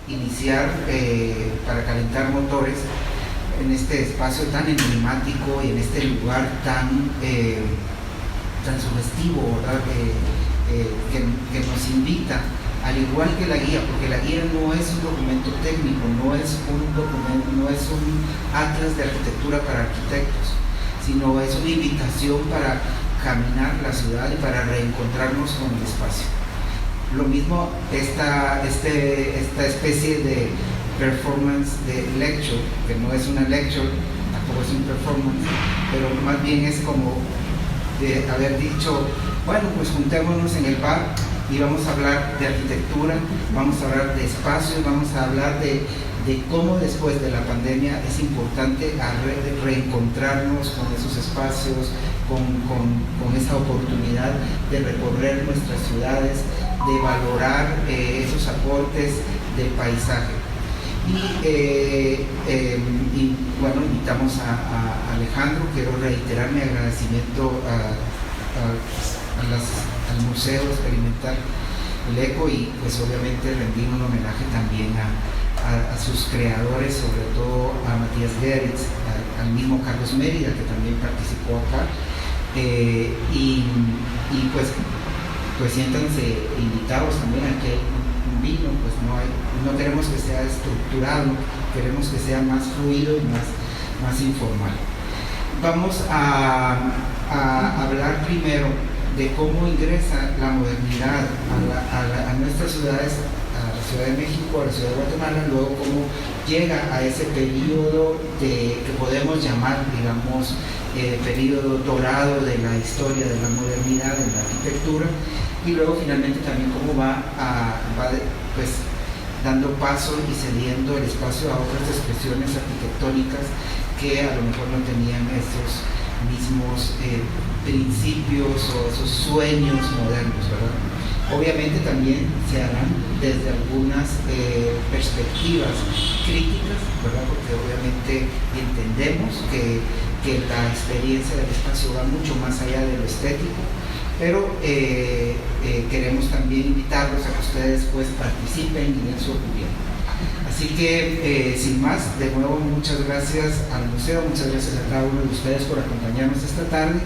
iniciar para calentar motores en este espacio tan emblemático y en este lugar tan sugestivo, ¿verdad? Que nos invita, al igual que la guía, porque la guía no es un documento técnico, no es un atlas de arquitectura para arquitectos, sino es una invitación para caminar la ciudad y para reencontrarnos con el espacio. Lo mismo esta especie de performance de lecture, que no es una lecture, tampoco es un performance, pero más bien es como de haber dicho, bueno, pues juntémonos en el bar y vamos a hablar de arquitectura, vamos a hablar de espacios, vamos a hablar de cómo después de la pandemia es importante reencontrarnos con esos espacios, con esa oportunidad de recorrer nuestras ciudades, de valorar esos aportes del paisaje. Y bueno, invitamos a Alejandro. Quiero reiterar mi agradecimiento al Museo Experimental El Eco, y pues obviamente rendir un homenaje también a sus creadores, sobre todo a Matías Geritz, al mismo Carlos Mérida, que también participó acá, y pues siéntanse invitados también a que un vino, pues no queremos que sea estructurado, queremos que sea más fluido y más informal. Vamos a hablar primero de cómo ingresa la modernidad a nuestras ciudades, a la Ciudad de México, a la Ciudad de Guatemala, luego cómo llega a ese periodo que podemos llamar, digamos, periodo dorado de la historia de la modernidad en la arquitectura, y luego finalmente también cómo va pues dando paso y cediendo el espacio a otras expresiones arquitectónicas que a lo mejor no tenían esos mismos principios o esos sueños modernos, ¿verdad? Obviamente también se harán desde algunas perspectivas críticas, ¿verdad? Porque obviamente entendemos que la experiencia del espacio va mucho más allá de lo estético, pero queremos también invitarlos a que ustedes pues participen y den su opinión. Así que sin más, de nuevo muchas gracias al museo, muchas gracias a cada uno de ustedes por acompañarnos esta tarde.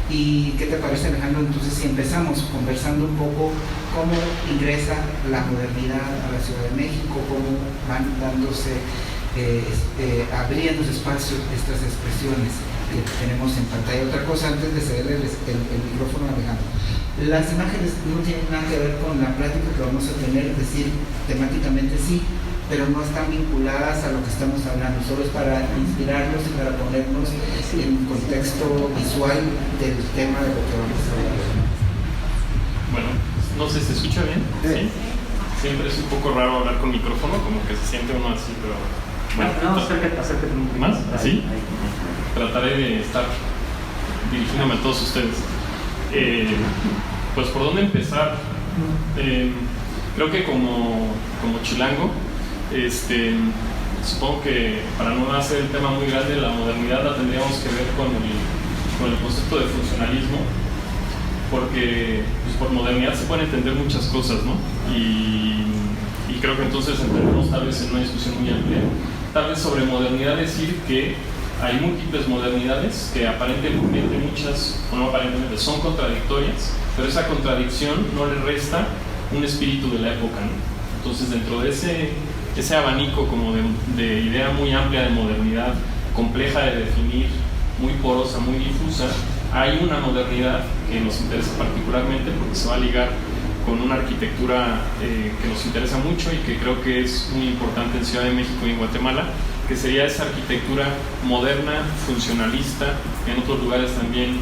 ¿Y qué te parece, Alejandro? Entonces, si empezamos conversando un poco cómo ingresa la modernidad a la Ciudad de México, cómo van dándose, abriéndose espacios estas expresiones que tenemos en pantalla. Otra cosa, antes de cederle el micrófono a Alejandro. Las imágenes no tienen nada que ver con la plática que vamos a tener, es decir, temáticamente sí, pero no están vinculadas a lo que estamos hablando, solo es para inspirarnos y para ponernos en contexto visual del tema de lo que vamos a hablar. Bueno, no sé, ¿se escucha bien? Sí. Siempre es un poco raro hablar con micrófono, como que se siente uno así, pero... Bueno, no, acércate un poquito. ¿Más? ¿Así? Trataré de estar dirigiéndome a todos ustedes. Pues, ¿por dónde empezar? Creo que como chilango, supongo que para no hacer el tema muy grande, la modernidad la tendríamos que ver con el concepto de funcionalismo, porque pues, por modernidad se pueden entender muchas cosas, ¿no? Y creo que entonces entraremos tal vez en una discusión muy amplia, tal vez sobre modernidad, decir que hay múltiples modernidades que aparentemente muchas, o no aparentemente, son contradictorias, pero esa contradicción no le resta un espíritu de la época, ¿no? Entonces, dentro de ese abanico como de idea muy amplia de modernidad, compleja de definir, muy porosa, muy difusa, hay una modernidad que nos interesa particularmente porque se va a ligar con una arquitectura que nos interesa mucho y que creo que es muy importante en Ciudad de México y en Guatemala, que sería esa arquitectura moderna, funcionalista, en otros lugares también,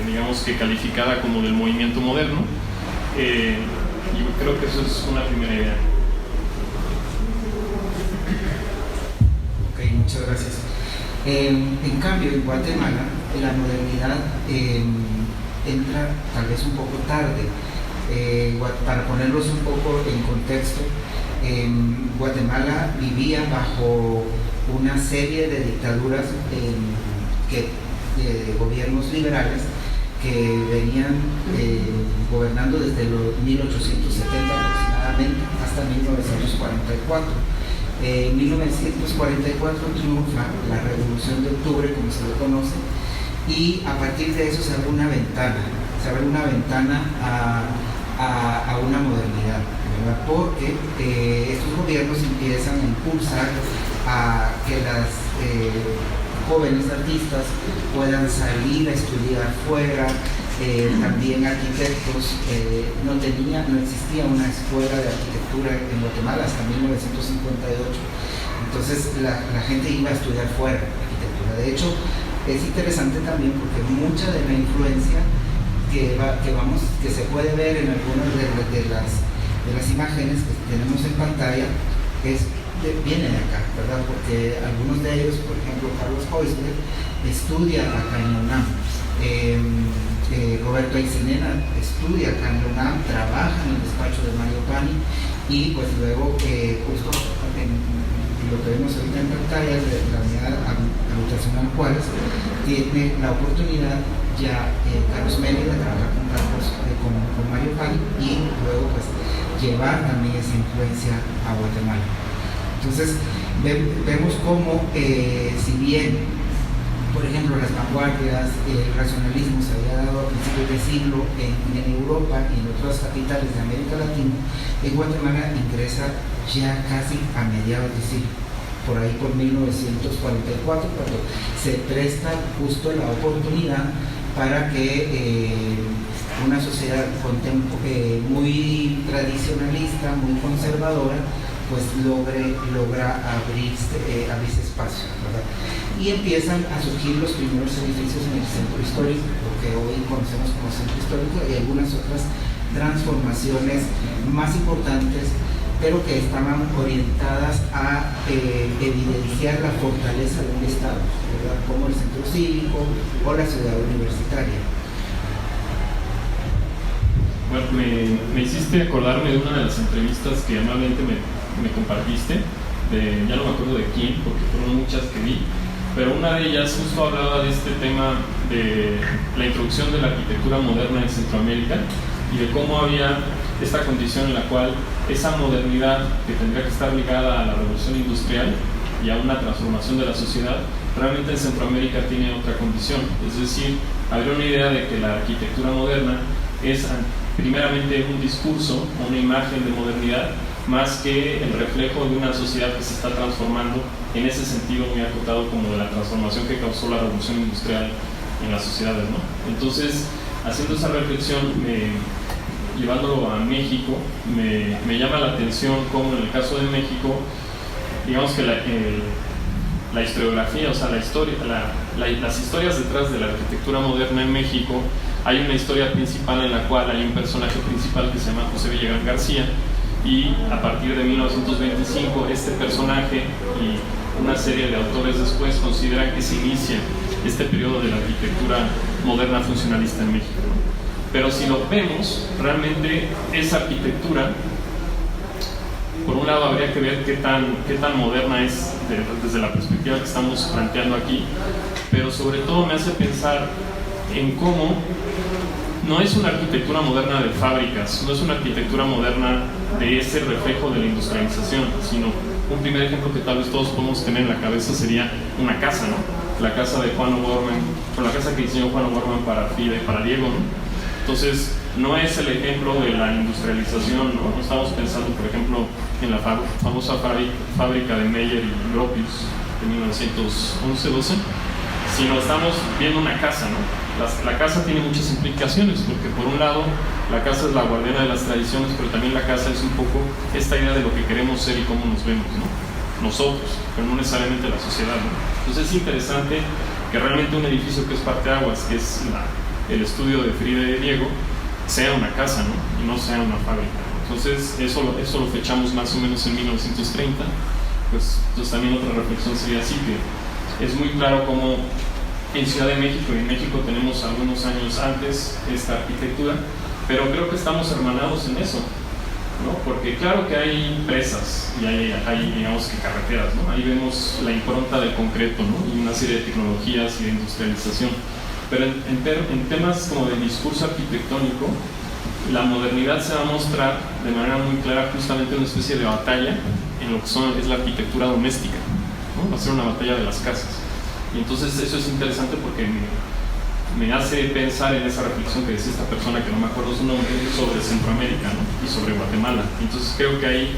digamos que calificada como del movimiento moderno, y creo que eso es una primera idea. Ok, muchas gracias. En cambio, en Guatemala, la modernidad entra tal vez un poco tarde. Para ponerlos un poco en contexto, Guatemala vivía bajo una serie de dictaduras de gobiernos liberales que venían gobernando desde los 1870 aproximadamente hasta 1944. En 1944 triunfa la Revolución de Octubre, como se le conoce, y a partir de eso se abre una ventana a una modernidad, ¿verdad? Porque estos gobiernos empiezan a impulsar a que las jóvenes artistas puedan salir a estudiar fuera. También arquitectos, no existía una escuela de arquitectura en Guatemala hasta 1958, entonces la gente iba a estudiar fuera arquitectura. De hecho, es interesante también porque mucha de la influencia que se puede ver en algunas de las imágenes que tenemos en pantalla viene de acá, ¿verdad? Porque algunos de ellos, por ejemplo, Carlos Häusler estudia acá en la UNAM. Roberto Aycinena estudia acá en la UNAM, trabaja en el despacho de Mario Pani y pues luego justo en lo que vemos ahorita en pantalla de la unidad habitacional Juárez tiene la oportunidad ya Carlos Mérida de trabajar con Mario Pani y luego pues llevar también esa influencia a Guatemala. Entonces vemos cómo si bien por ejemplo, las vanguardias, el racionalismo se había dado a principios de siglo en Europa y en otras capitales de América Latina, en Guatemala ingresa ya casi a mediados de siglo, por ahí por 1944, cuando se presta justo la oportunidad para que una sociedad muy tradicionalista, muy conservadora, pues logra abrirse espacio, ¿verdad? Y empiezan a surgir los primeros edificios en el centro histórico, lo que hoy conocemos como centro histórico, y algunas otras transformaciones más importantes, pero que estaban orientadas a evidenciar la fortaleza de un Estado, ¿verdad? Como el centro cívico o la ciudad universitaria. Bueno, me hiciste acordarme de una de las entrevistas que amablemente me compartiste, ya no me acuerdo de quién, porque fueron muchas que vi, pero una de ellas justo hablaba de este tema de la introducción de la arquitectura moderna en Centroamérica y de cómo había esta condición en la cual esa modernidad que tendría que estar ligada a la revolución industrial y a una transformación de la sociedad, realmente en Centroamérica tiene otra condición, es decir, habría una idea de que la arquitectura moderna es primeramente un discurso, una imagen de modernidad, más que el reflejo de una sociedad que se está transformando en ese sentido muy acotado como de la transformación que causó la revolución industrial en las sociedades, ¿no? Entonces, haciendo esa reflexión, llevándolo a México, me llama la atención cómo en el caso de México, digamos que la historiografía, o sea, las historias detrás de la arquitectura moderna en México, hay una historia principal en la cual hay un personaje principal que se llama José Villagrán García, y a partir de 1925 este personaje y una serie de autores después consideran que se inicia este periodo de la arquitectura moderna funcionalista en México. Pero si lo vemos, realmente esa arquitectura, por un lado habría que ver qué tan moderna es desde la perspectiva que estamos planteando aquí, pero sobre todo me hace pensar en cómo no es una arquitectura moderna de fábricas, no es una arquitectura moderna de ese reflejo de la industrialización, sino un primer ejemplo que tal vez todos podemos tener en la cabeza sería una casa, ¿no? La casa de Juan O'Gorman, o la casa que diseñó Juan O'Gorman para Frida y para Diego, ¿no? Entonces, no es el ejemplo de la industrialización, ¿no? No estamos pensando, por ejemplo, en la famosa fábrica de Meyer y Gropius de 1911-12, sino estamos viendo una casa, ¿no? La casa tiene muchas implicaciones, porque por un lado la casa es la guardiana de las tradiciones, pero también la casa es un poco esta idea de lo que queremos ser y cómo nos vemos, ¿no? Nosotros, pero no necesariamente la sociedad, ¿no? Entonces es interesante que realmente un edificio que es parteaguas, que es el estudio de Frida y de Diego, sea una casa, ¿no? Y no sea una fábrica. Entonces eso lo fechamos más o menos en 1930. Pues entonces también otra reflexión sería así, que es muy claro cómo en Ciudad de México y en México tenemos algunos años antes esta arquitectura, pero creo que estamos hermanados en eso, ¿no? Porque claro que hay presas y hay digamos que carreteras, ¿no? Ahí vemos la impronta del concreto, ¿no? Y una serie de tecnologías y de industrialización, pero en temas como de discurso arquitectónico, la modernidad se va a mostrar de manera muy clara justamente una especie de batalla en lo que es la arquitectura doméstica, ¿no? Va a ser una batalla de las casas. Y entonces eso es interesante porque me hace pensar en esa reflexión que decía esta persona, que no me acuerdo su nombre, sobre Centroamérica, ¿no? Y sobre Guatemala. Entonces creo que ahí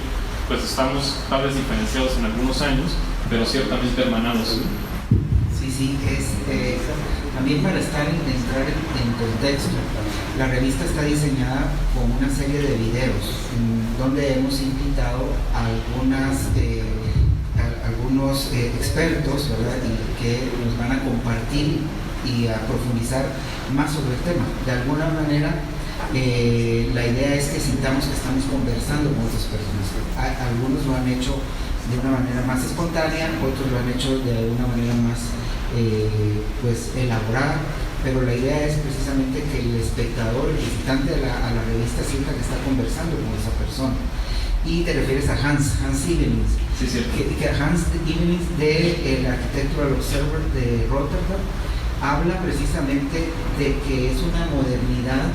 pues estamos tal vez diferenciados en algunos años, pero ciertamente hermanados. Sí, también para entrar en contexto, la revista está diseñada con una serie de videos donde hemos invitado a algunos expertos, ¿verdad? Y que nos van a compartir y a profundizar más sobre el tema. De alguna manera, la idea es que sintamos que estamos conversando con otras personas. Algunos lo han hecho de una manera más espontánea, otros lo han hecho de una manera más pues elaborada, pero la idea es precisamente que el espectador, el visitante a la revista, sienta que está conversando con esa persona. Y te refieres a Hans Evenins. Sí, cierto. Que Hans Evenins, del Architectural Observer de Rotterdam, habla precisamente de que es una modernidad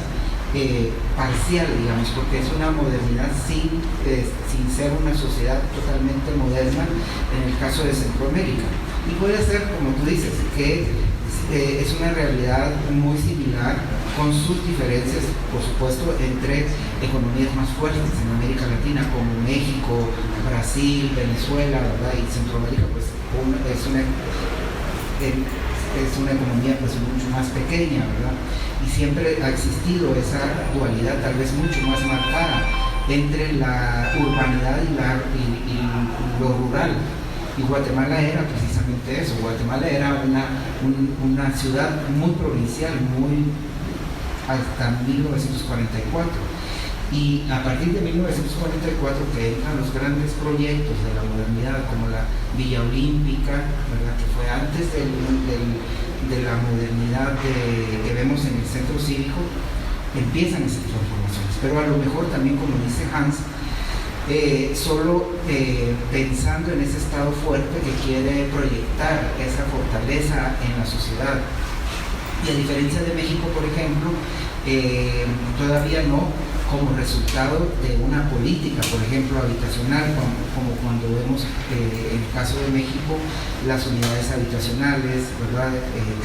parcial, digamos, porque es una modernidad sin ser una sociedad totalmente moderna en el caso de Centroamérica. Y puede ser, como tú dices, que es una realidad muy similar, con sus diferencias, por supuesto, entre economías más fuertes en América Latina, como México, Brasil, Venezuela, ¿verdad? Y Centroamérica, pues es una economía pues mucho más pequeña, ¿verdad? Y siempre ha existido esa dualidad tal vez mucho más marcada entre la urbanidad y lo rural. Y Guatemala era precisamente eso. Guatemala era una ciudad muy provincial, hasta 1944. Y a partir de 1944 que entran los grandes proyectos de la modernidad, como la Villa Olímpica, ¿verdad? Que fue antes de la modernidad que vemos en el centro cívico, empiezan esas transformaciones. Pero a lo mejor también, como dice Hans, solo pensando en ese Estado fuerte que quiere proyectar esa fortaleza en la sociedad. Y a diferencia de México, por ejemplo, todavía no como resultado de una política, por ejemplo, habitacional, como cuando vemos en el caso de México las unidades habitacionales, ¿verdad?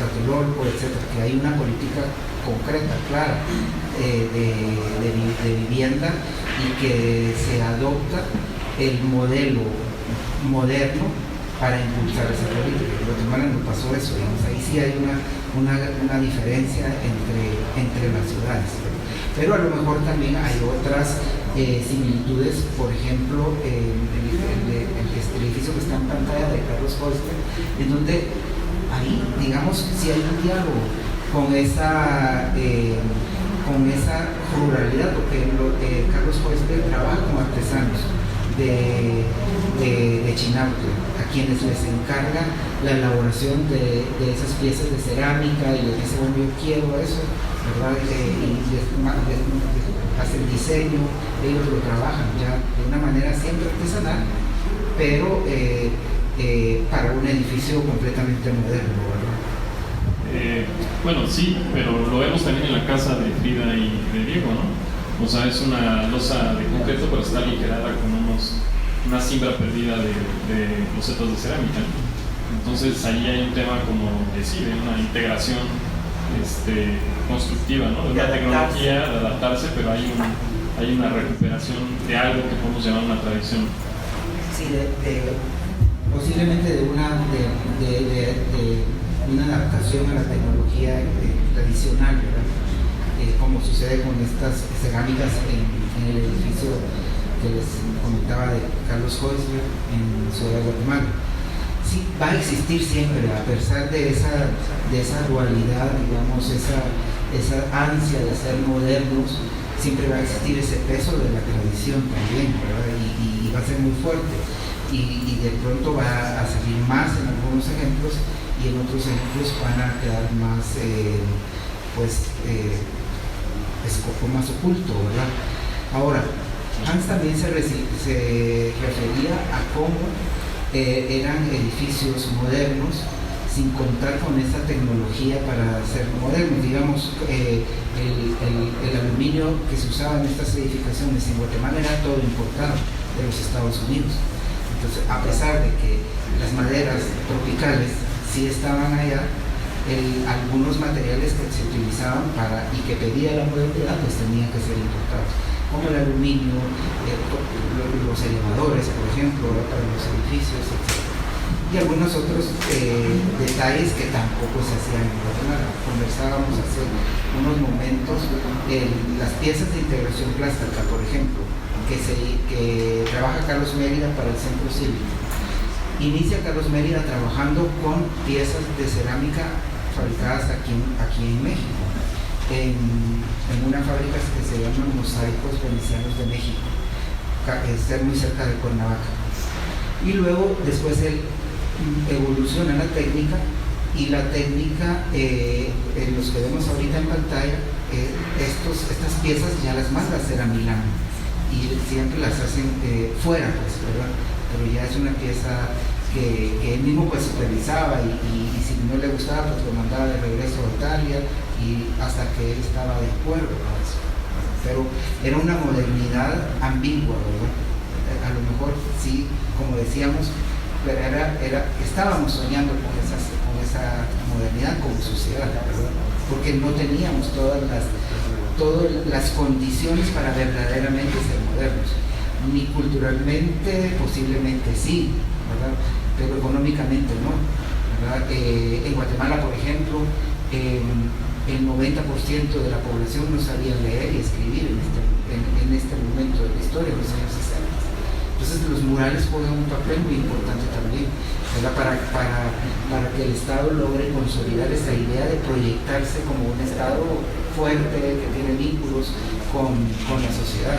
Tlatelolco, etcétera, que hay una política concreta, clara, de vivienda, y que se adopta el modelo moderno para impulsar esa política. En Guatemala no pasó eso, digamos. Ahí sí hay una diferencia entre las ciudades. Pero a lo mejor también hay otras similitudes, por ejemplo, el edificio que está en pantalla de Carlos Foster, en donde ahí, digamos, sí hay un diálogo con esa ruralidad, porque Carlos Foster trabaja con artesanos de Chinautle, a quienes les encarga la elaboración de esas piezas de cerámica, y les dice, bueno, yo quiero eso, ¿verdad? Y hacen diseño, ellos lo trabajan ya de una manera siempre artesanal, pero para un edificio completamente moderno, ¿verdad? Bueno, sí, pero lo vemos también en la casa de Frida y de Diego, ¿no? O sea, es una losa de concreto, pero está aligerada con una cimbra perdida de bocetos de cerámica. Entonces ahí hay un tema como de una integración constructiva, ¿no? De una tecnología, de adaptarse, pero hay una recuperación de algo que podemos llamar una tradición. Sí, posiblemente de una adaptación a la tecnología tradicional, ¿verdad? Como sucede con estas cerámicas en el edificio que les comentaba de Carlos Häusler en Ciudad de Guatemala. Sí, va a existir siempre, a pesar de esa dualidad, digamos, esa ansia de ser modernos, siempre va a existir ese peso de la tradición también, ¿verdad? Y va a ser muy fuerte. Y de pronto va a salir más en algunos ejemplos, y en otros ejemplos van a quedar más, poco más oculto, ¿verdad? Ahora, Hans también se refería a cómo eran edificios modernos sin contar con esa tecnología para ser modernos. Digamos, el aluminio que se usaba en estas edificaciones en Guatemala era todo importado de los Estados Unidos. Entonces, a pesar de que las maderas tropicales sí estaban allá, algunos materiales que se utilizaban y que pedía la modernidad pues tenían que ser importados, como el aluminio, los elevadores, por ejemplo, para los edificios, etc. Y algunos otros detalles que tampoco se hacían en Guatemala. Conversábamos hace unos momentos las piezas de integración plástica, por ejemplo, que trabaja Carlos Mérida para el Centro Cívico. Inicia Carlos Mérida trabajando con piezas de cerámica fabricadas aquí en México, en una fábrica que se llama Mosaicos Venecianos de México, está muy cerca de Cuernavaca. Y luego, después él evoluciona la técnica, y la técnica, los que vemos ahorita en pantalla, estas piezas ya las manda a hacer a Milán, y siempre las hacen fuera, pues, ¿verdad? Pero ya es una pieza que él mismo pues supervisaba, y si no le gustaba pues lo mandaba de regreso a Italia, y hasta que él estaba de acuerdo con eso. Pero era una modernidad ambigua, ¿verdad? A lo mejor sí, como decíamos, pero estábamos soñando con esa modernidad como sociedad, ¿verdad? Porque no teníamos todas las condiciones para verdaderamente ser modernos, ni culturalmente, posiblemente sí, ¿verdad? Pero económicamente no, ¿verdad? En Guatemala, por ejemplo, el 90% de la población no sabía leer y escribir en este momento de la historia, en los años 60. Entonces los murales juegan un papel muy importante también, ¿verdad? Para que el Estado logre consolidar esa idea de proyectarse como un Estado fuerte, que tiene vínculos con la sociedad.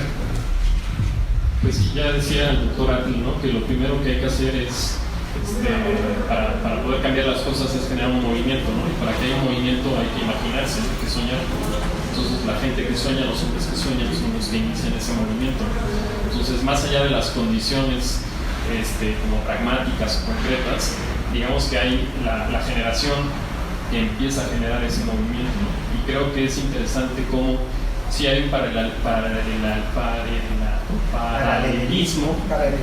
Pues ya decía el doctor Atl, ¿no? Que lo primero que hay que hacer es, para poder cambiar las cosas, es generar un movimiento, ¿no? Y para que haya un movimiento hay que imaginarse, hay que soñar. Entonces la gente que sueña, los hombres que sueñan son los que inician ese movimiento. Entonces, más allá de las condiciones como pragmáticas o concretas, digamos que hay la generación que empieza a generar ese movimiento, ¿no? Y creo que es interesante cómo sí hay un paralelismo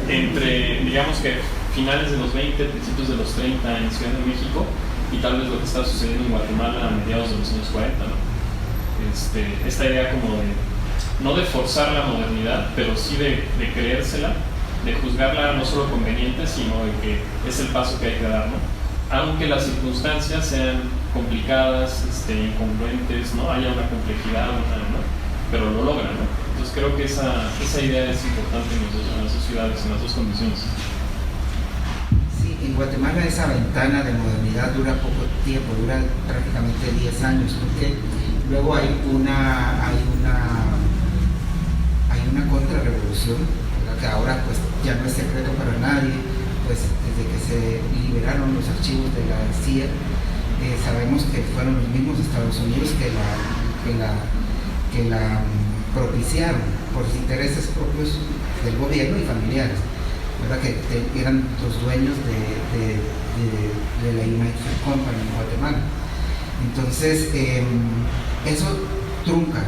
entre, digamos que finales de los 20, principios de los 30 en Ciudad de México, y tal vez lo que está sucediendo en Guatemala a mediados de los años 40, ¿no? Esta idea como no de forzar la modernidad, pero sí de creérsela, de juzgarla no solo conveniente, sino de que es el paso que hay que dar, ¿no? Aunque las circunstancias sean complicadas, incongruentes, ¿no? Haya una complejidad, ¿no? Pero lo logran, ¿no? Entonces creo que esa idea es importante en las dos ciudades, en las dos condiciones. Sí, en Guatemala esa ventana de modernidad dura poco tiempo, dura prácticamente 10 años, porque luego hay una contrarrevolución, que ahora pues ya no es secreto para nadie, pues desde que se liberaron los archivos de la CIA, sabemos que fueron los mismos Estados Unidos que la propiciaron por los intereses propios del gobierno y familiares, ¿verdad? Que eran los dueños de la United Fruit Company en Guatemala. Entonces, eso trunca,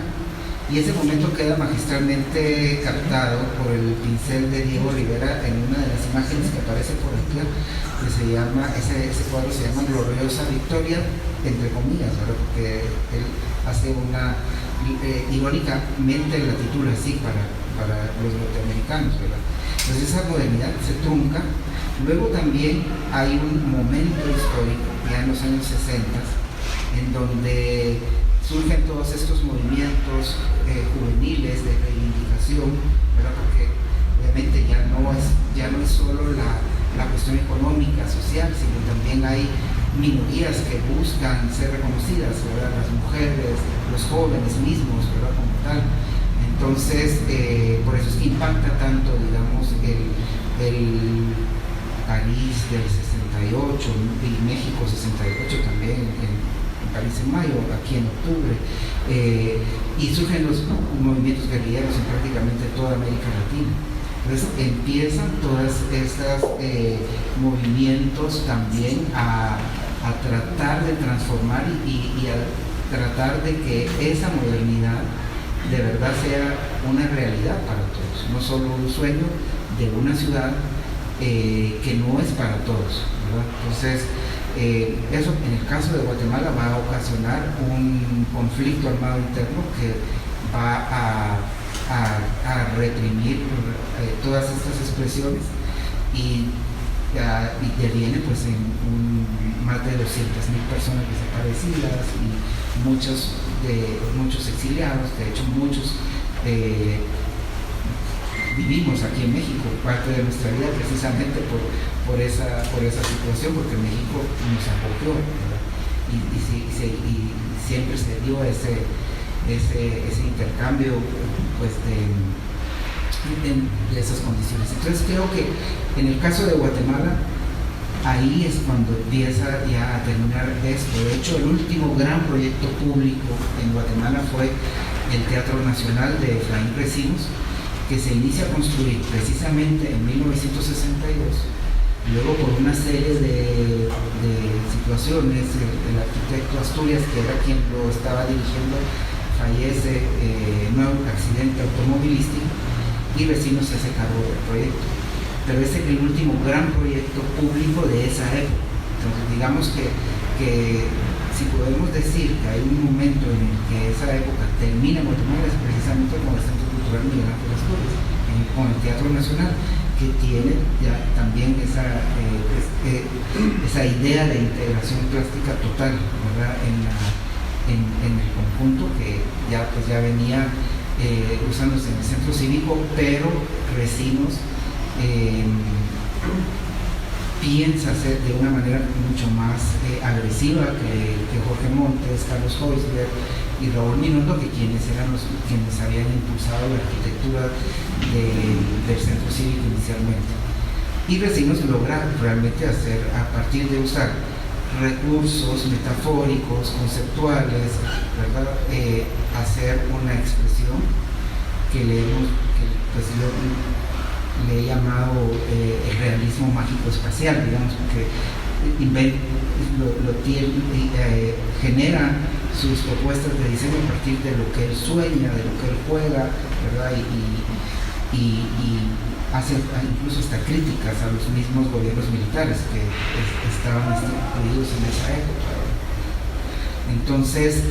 y ese momento queda magistralmente captado por el pincel de Diego Rivera en una de las imágenes que aparece por aquí, que se llama, ese cuadro se llama Gloriosa Victoria, entre comillas, ¿verdad? Porque él hace irónicamente la titula así para los norteamericanos, ¿verdad? Entonces esa modernidad se trunca. Luego también hay un momento histórico, ya en los años 60, en donde surgen todos estos movimientos juveniles de reivindicación, ¿verdad? Porque obviamente ya no es solo la cuestión económica, social, sino también hay minorías que buscan ser reconocidas, ¿verdad? Las mujeres, los jóvenes mismos, ¿verdad? Como tal. Entonces, por eso es que impacta tanto, digamos, el París del 68 y México 68 también, en París en mayo, aquí en octubre, y surgen los movimientos guerrilleros en prácticamente toda América Latina. Entonces empiezan todos estos movimientos también a tratar de transformar y a tratar de que esa modernidad de verdad sea una realidad para todos, no solo un sueño de una ciudad que no es para todos, ¿verdad? Entonces, eso en el caso de Guatemala va a ocasionar un conflicto armado interno que va a reprimir todas estas expresiones y deviene pues en más de 200.000 personas desaparecidas y muchos exiliados. De hecho, muchos vivimos aquí en México parte de nuestra vida precisamente por esa situación, porque México nos acogió, ¿verdad? Y siempre se dio ese intercambio pues de esas condiciones. Entonces creo que en el caso de Guatemala ahí es cuando empieza ya a terminar esto. De hecho, el último gran proyecto público en Guatemala fue el Teatro Nacional de Efraín Recinos, que se inicia a construir precisamente en 1962. Luego, por una serie de situaciones, el arquitecto Asturias, que era quien lo estaba dirigiendo, fallece en un accidente automovilístico y Recinos se hace cargo del proyecto. Pero es el último gran proyecto público de esa época. Entonces, digamos que si podemos decir que hay un momento en el que esa época termina en Guatemala, es precisamente con el Centro Cultural Miguel Ángel Asturias, con el Teatro Nacional, que tiene ya también esa idea de integración plástica total, ¿verdad? En el conjunto que ya venía usándose en el centro cívico, pero Recinos piensa hacer de una manera mucho más agresiva que Jorge Montes, Carlos Heusler y Raúl Minuto, que quienes habían impulsado la arquitectura del centro cívico inicialmente. Y Recinos logra realmente hacer, a partir de usar recursos metafóricos, conceptuales, ¿verdad? Hacer una expresión que le he llamado el realismo mágico espacial, digamos, porque genera sus propuestas de diseño a partir de lo que él sueña, de lo que él juega, ¿verdad? Y hace incluso hasta críticas a los mismos gobiernos militares que estaban instituidos en esa época. Entonces,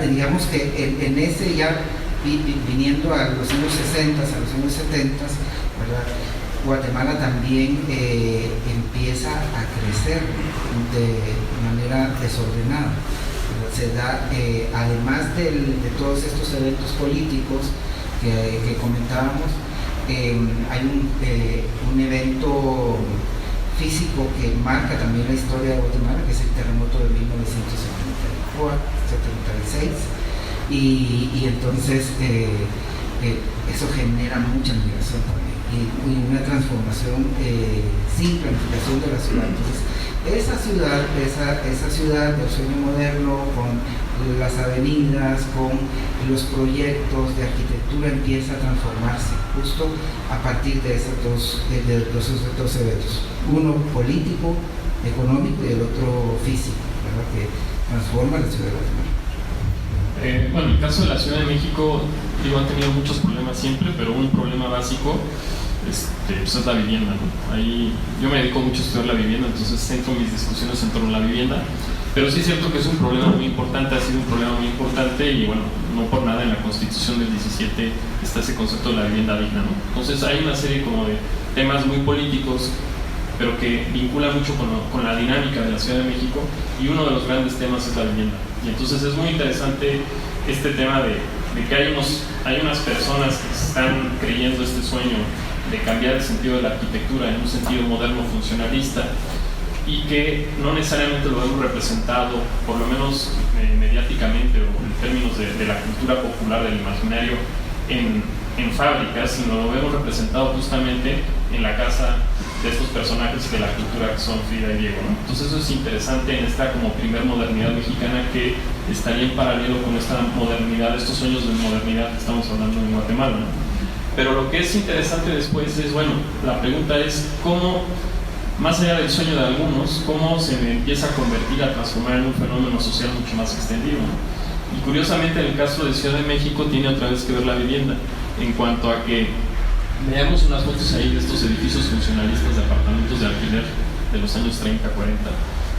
digamos que en ese ya viniendo a los años 60, a los años 70, ¿verdad? Guatemala también empieza a crecer de manera desordenada. Se da, además de todos estos eventos políticos que comentábamos, hay un evento físico que marca también la historia de Guatemala, que es el terremoto de 1976, y entonces eso genera mucha migración también y una transformación sin planificación de la ciudad. Entonces, esa ciudad del sueño moderno, con las avenidas, con los proyectos de arquitectura, empieza a transformarse justo a partir de esos dos eventos, uno político, económico y el otro físico, ¿verdad? Que transforma la ciudad de Guatemala. Bueno, en el caso de la Ciudad de México, han tenido muchos problemas siempre, pero un problema básico pues es la vivienda, ¿no? Ahí yo me dedico mucho a estudiar la vivienda, entonces centro mis discusiones en torno a la vivienda, pero sí es cierto que es un problema muy importante, ha sido un problema muy importante y bueno, no por nada en la Constitución del 17 está ese concepto de la vivienda digna, ¿no? Entonces hay una serie como de temas muy políticos, pero que vincula mucho con la dinámica de la Ciudad de México, y uno de los grandes temas es la vivienda. Y entonces es muy interesante este tema de que hay unas personas que están creyendo este sueño de cambiar el sentido de la arquitectura en un sentido moderno funcionalista, y que no necesariamente lo hemos representado, por lo menos mediáticamente o en términos de la cultura popular del imaginario, en fábricas, sino lo hemos representado justamente en la casa de estos personajes de la cultura que son Frida y Diego, ¿no? Entonces eso es interesante en esta como primer modernidad mexicana, que estaría en paralelo con esta modernidad, estos sueños de modernidad que estamos hablando en Guatemala, ¿no? Pero lo que es interesante después es, bueno, la pregunta es cómo, más allá del sueño de algunos, cómo se empieza a convertir, a transformar en un fenómeno social mucho más extendido, ¿no? Y curiosamente en el caso de Ciudad de México tiene otra vez que ver la vivienda, en cuanto a que Veamos unas fotos ahí de estos edificios funcionalistas de apartamentos de alquiler de los años 30, 40.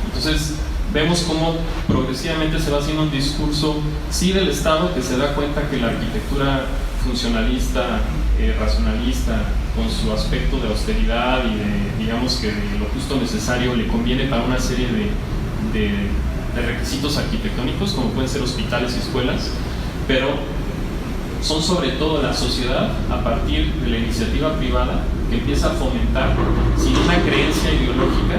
Entonces, vemos cómo progresivamente se va haciendo un discurso, sí, del Estado, que se da cuenta que la arquitectura funcionalista, racionalista, con su aspecto de austeridad y de, digamos que de lo justo necesario, le conviene para una serie de requisitos arquitectónicos, como pueden ser hospitales y escuelas, pero son sobre todo la sociedad, a partir de la iniciativa privada, que empieza a fomentar, sin una creencia ideológica,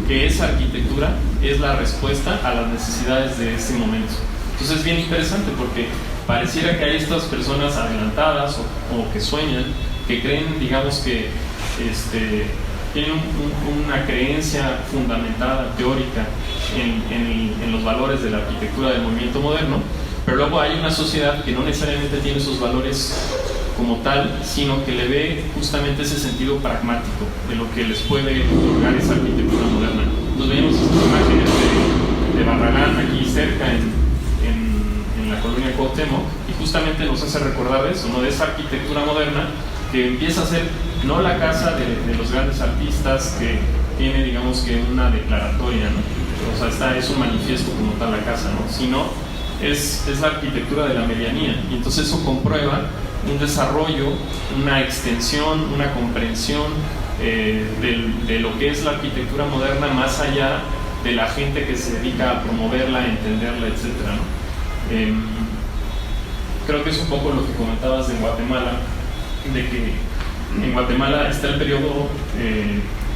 que esa arquitectura es la respuesta a las necesidades de ese momento. Entonces es bien interesante porque pareciera que hay estas personas adelantadas o que sueñan, que creen, digamos que tienen una creencia fundamentada, teórica, en los valores de la arquitectura del movimiento moderno, pero luego hay una sociedad que no necesariamente tiene esos valores como tal, sino que le ve justamente ese sentido pragmático de lo que les puede otorgar esa arquitectura moderna. Entonces veíamos estas imágenes de Barragán aquí cerca en la colonia Cuauhtémoc, y justamente nos hace recordar eso, ¿no? De esa arquitectura moderna que empieza a ser no la casa de los grandes artistas que tiene, digamos que, una declaratoria, ¿no? O sea, es un manifiesto como tal la casa, ¿no? Sino es la arquitectura de la medianía, y entonces eso comprueba un desarrollo, una extensión, una comprensión de lo que es la arquitectura moderna, más allá de la gente que se dedica a promoverla, a entenderla, etcétera, ¿no? Creo que es un poco lo que comentabas de Guatemala, de que en Guatemala está el periodo,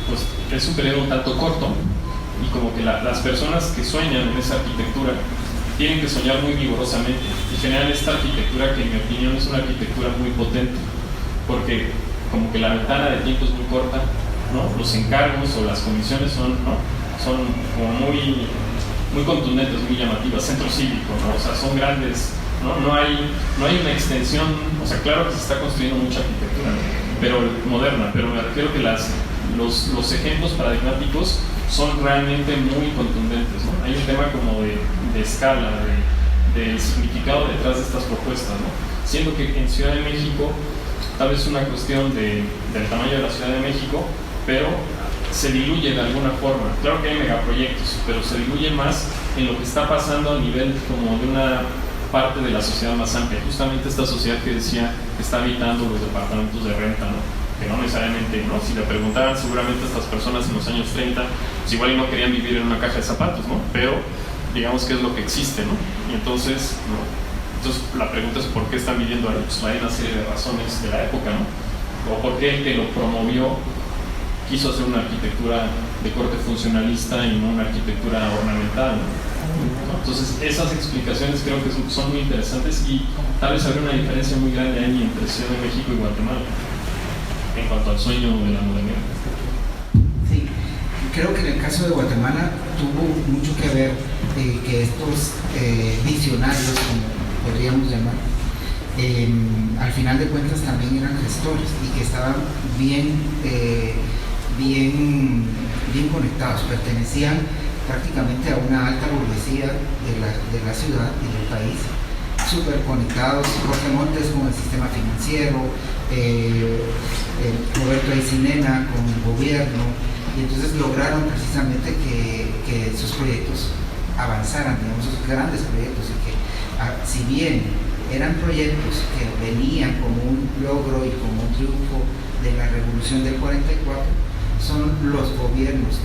pues es un periodo un tanto corto, y como que las personas que sueñan en esa arquitectura tienen que soñar muy vigorosamente y generan esta arquitectura que, en mi opinión, es una arquitectura muy potente, porque como que la ventana de tiempo es muy corta, ¿no? Los encargos o las comisiones son como muy contundentes, muy llamativas, centro cívico, ¿no? O sea, son grandes, ¿no? No hay una extensión, o sea, claro que se está construyendo mucha arquitectura, pero moderna, pero me refiero que los ejemplos paradigmáticos son realmente muy contundentes, ¿no? Hay un tema como de escala, del significado detrás de estas propuestas, ¿no? Siendo que en Ciudad de México, tal vez una cuestión del tamaño de la Ciudad de México, pero se diluye de alguna forma. Claro que hay megaproyectos, pero se diluye más en lo que está pasando a nivel como de una parte de la sociedad más amplia, justamente esta sociedad que decía que está habitando los departamentos de renta, ¿no? Que no necesariamente, ¿no? Si le preguntaran seguramente a estas personas en los años 30, pues igual no querían vivir en una caja de zapatos, ¿no? Pero digamos que es lo que existe, ¿no? Y entonces, ¿no? Entonces la pregunta es ¿por qué están viviendo ahí? Pues hay una serie de razones de la época, ¿no? O por qué el que lo promovió quiso hacer una arquitectura de corte funcionalista y no una arquitectura ornamental, ¿no? Entonces esas explicaciones creo que son muy interesantes, y tal vez habría una diferencia muy grande ahí entre Ciudad de México y Guatemala en cuanto al sueño de la modernidad. Sí, creo que en el caso de Guatemala tuvo mucho que ver que estos visionarios, como podríamos llamar, al final de cuentas también eran gestores y que estaban bien conectados, pertenecían prácticamente a una alta burguesía de la ciudad y del país, súper conectados. Jorge Montes con el sistema financiero, Roberto Aycinena con el gobierno, y entonces lograron precisamente que sus proyectos avanzaran, digamos, sus grandes proyectos, y que si bien eran proyectos que venían como un logro y como un triunfo de la revolución del 44, son los gobiernos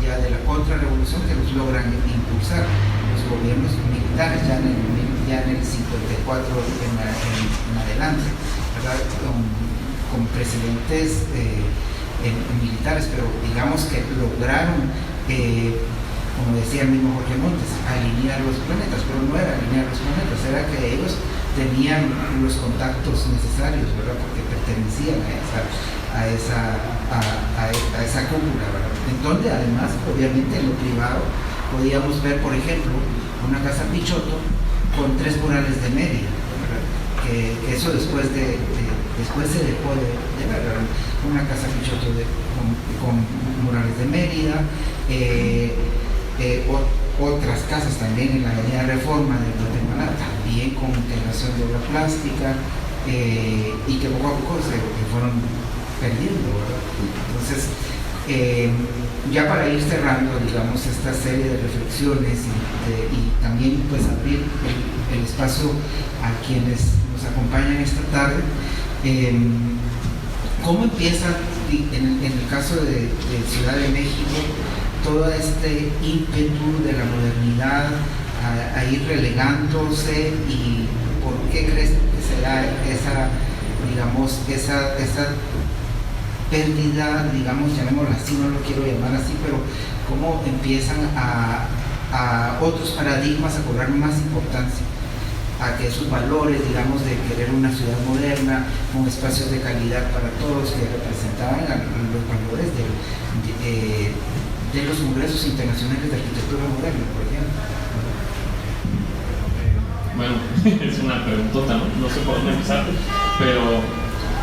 ya de la contrarrevolución que los logran impulsar, los gobiernos militares ya en el 54 en adelante, ¿verdad? Con presidentes militares, pero digamos que lograron, como decía el mismo Jorge Montes, alinear los planetas, pero no era alinear los planetas, era que ellos tenían los contactos necesarios, ¿verdad? Porque pertenecían a esa cúpula, ¿verdad? En donde además, obviamente, en lo privado podíamos ver, por ejemplo, una casa Pichotto con 3 murales de Mérida, ¿verdad? Que eso después se dejó de ver, ¿verdad? Una casa Pichotto con murales de Mérida, otras casas también en la avenida Reforma de Guatemala, también con integración de obra plástica, y que poco a poco se fueron fueron perdiendo, ¿verdad? Entonces, ya para ir cerrando, digamos, esta serie de reflexiones y también pues abrir el espacio a quienes nos acompañan esta tarde, ¿cómo empieza en el caso de Ciudad de México todo este ímpetu de la modernidad a ir relegándose, y por qué crees que será esa, digamos, esa pérdida, digamos, llamémoslo así, no lo quiero llamar así, pero cómo empiezan a otros paradigmas a cobrar más importancia, a que esos valores, digamos, de querer una ciudad moderna, con espacios de calidad para todos, que representaban los valores de los congresos internacionales de arquitectura moderna, por ejemplo? Bueno, es una preguntota, ¿no? No sé por dónde empezar, pero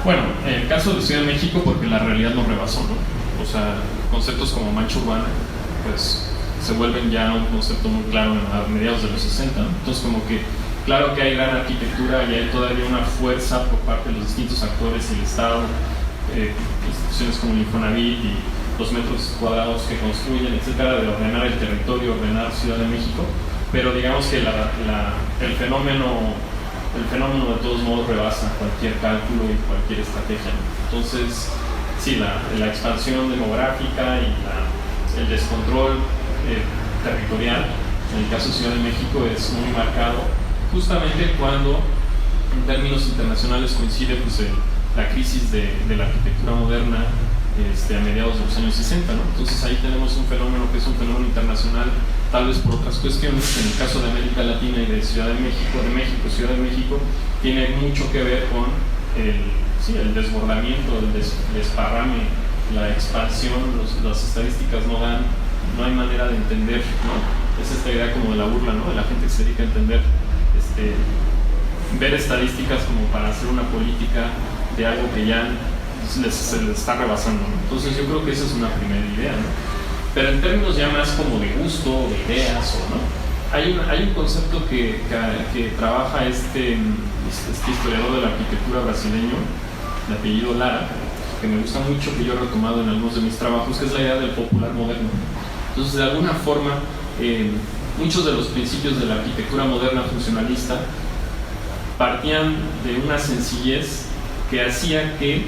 bueno, en el caso de Ciudad de México, porque la realidad nos rebasó, ¿no? O sea, conceptos como mancha urbana, pues se vuelven ya un concepto muy claro a mediados de los 60, ¿no? Entonces, como que, claro que hay gran arquitectura y hay todavía una fuerza por parte de los distintos actores y el Estado, instituciones como el Infonavit y los metros cuadrados que construyen, etcétera, de ordenar el territorio, ordenar Ciudad de México, pero digamos que el fenómeno de todos modos rebasa cualquier cálculo y cualquier estrategia, ¿no? Entonces, sí, la expansión demográfica y el descontrol territorial, en el caso de Ciudad de México, es muy marcado justamente cuando en términos internacionales coincide pues, la crisis de la arquitectura moderna a mediados de los años 60, ¿no? Entonces ahí tenemos un fenómeno que es un fenómeno internacional, tal vez por otras cuestiones. En el caso de América Latina y de Ciudad de México, Ciudad de México, tiene mucho que ver con el desbordamiento, el desparrame, la expansión. Las estadísticas no hay manera de entender, ¿no? Es esta idea como de la burla, ¿no? De la gente que se dedica a entender, ver estadísticas como para hacer una política de algo que ya se les está rebasando, ¿no? Entonces yo creo que esa es una primera idea, ¿no? Pero en términos ya más como de gusto, de ideas, ¿no? Hay un concepto que trabaja este historiador de la arquitectura brasileño, de apellido Lara, que me gusta mucho, que yo he retomado en algunos de mis trabajos, que es la idea del popular moderno. Entonces, de alguna forma, muchos de los principios de la arquitectura moderna funcionalista partían de una sencillez que hacía que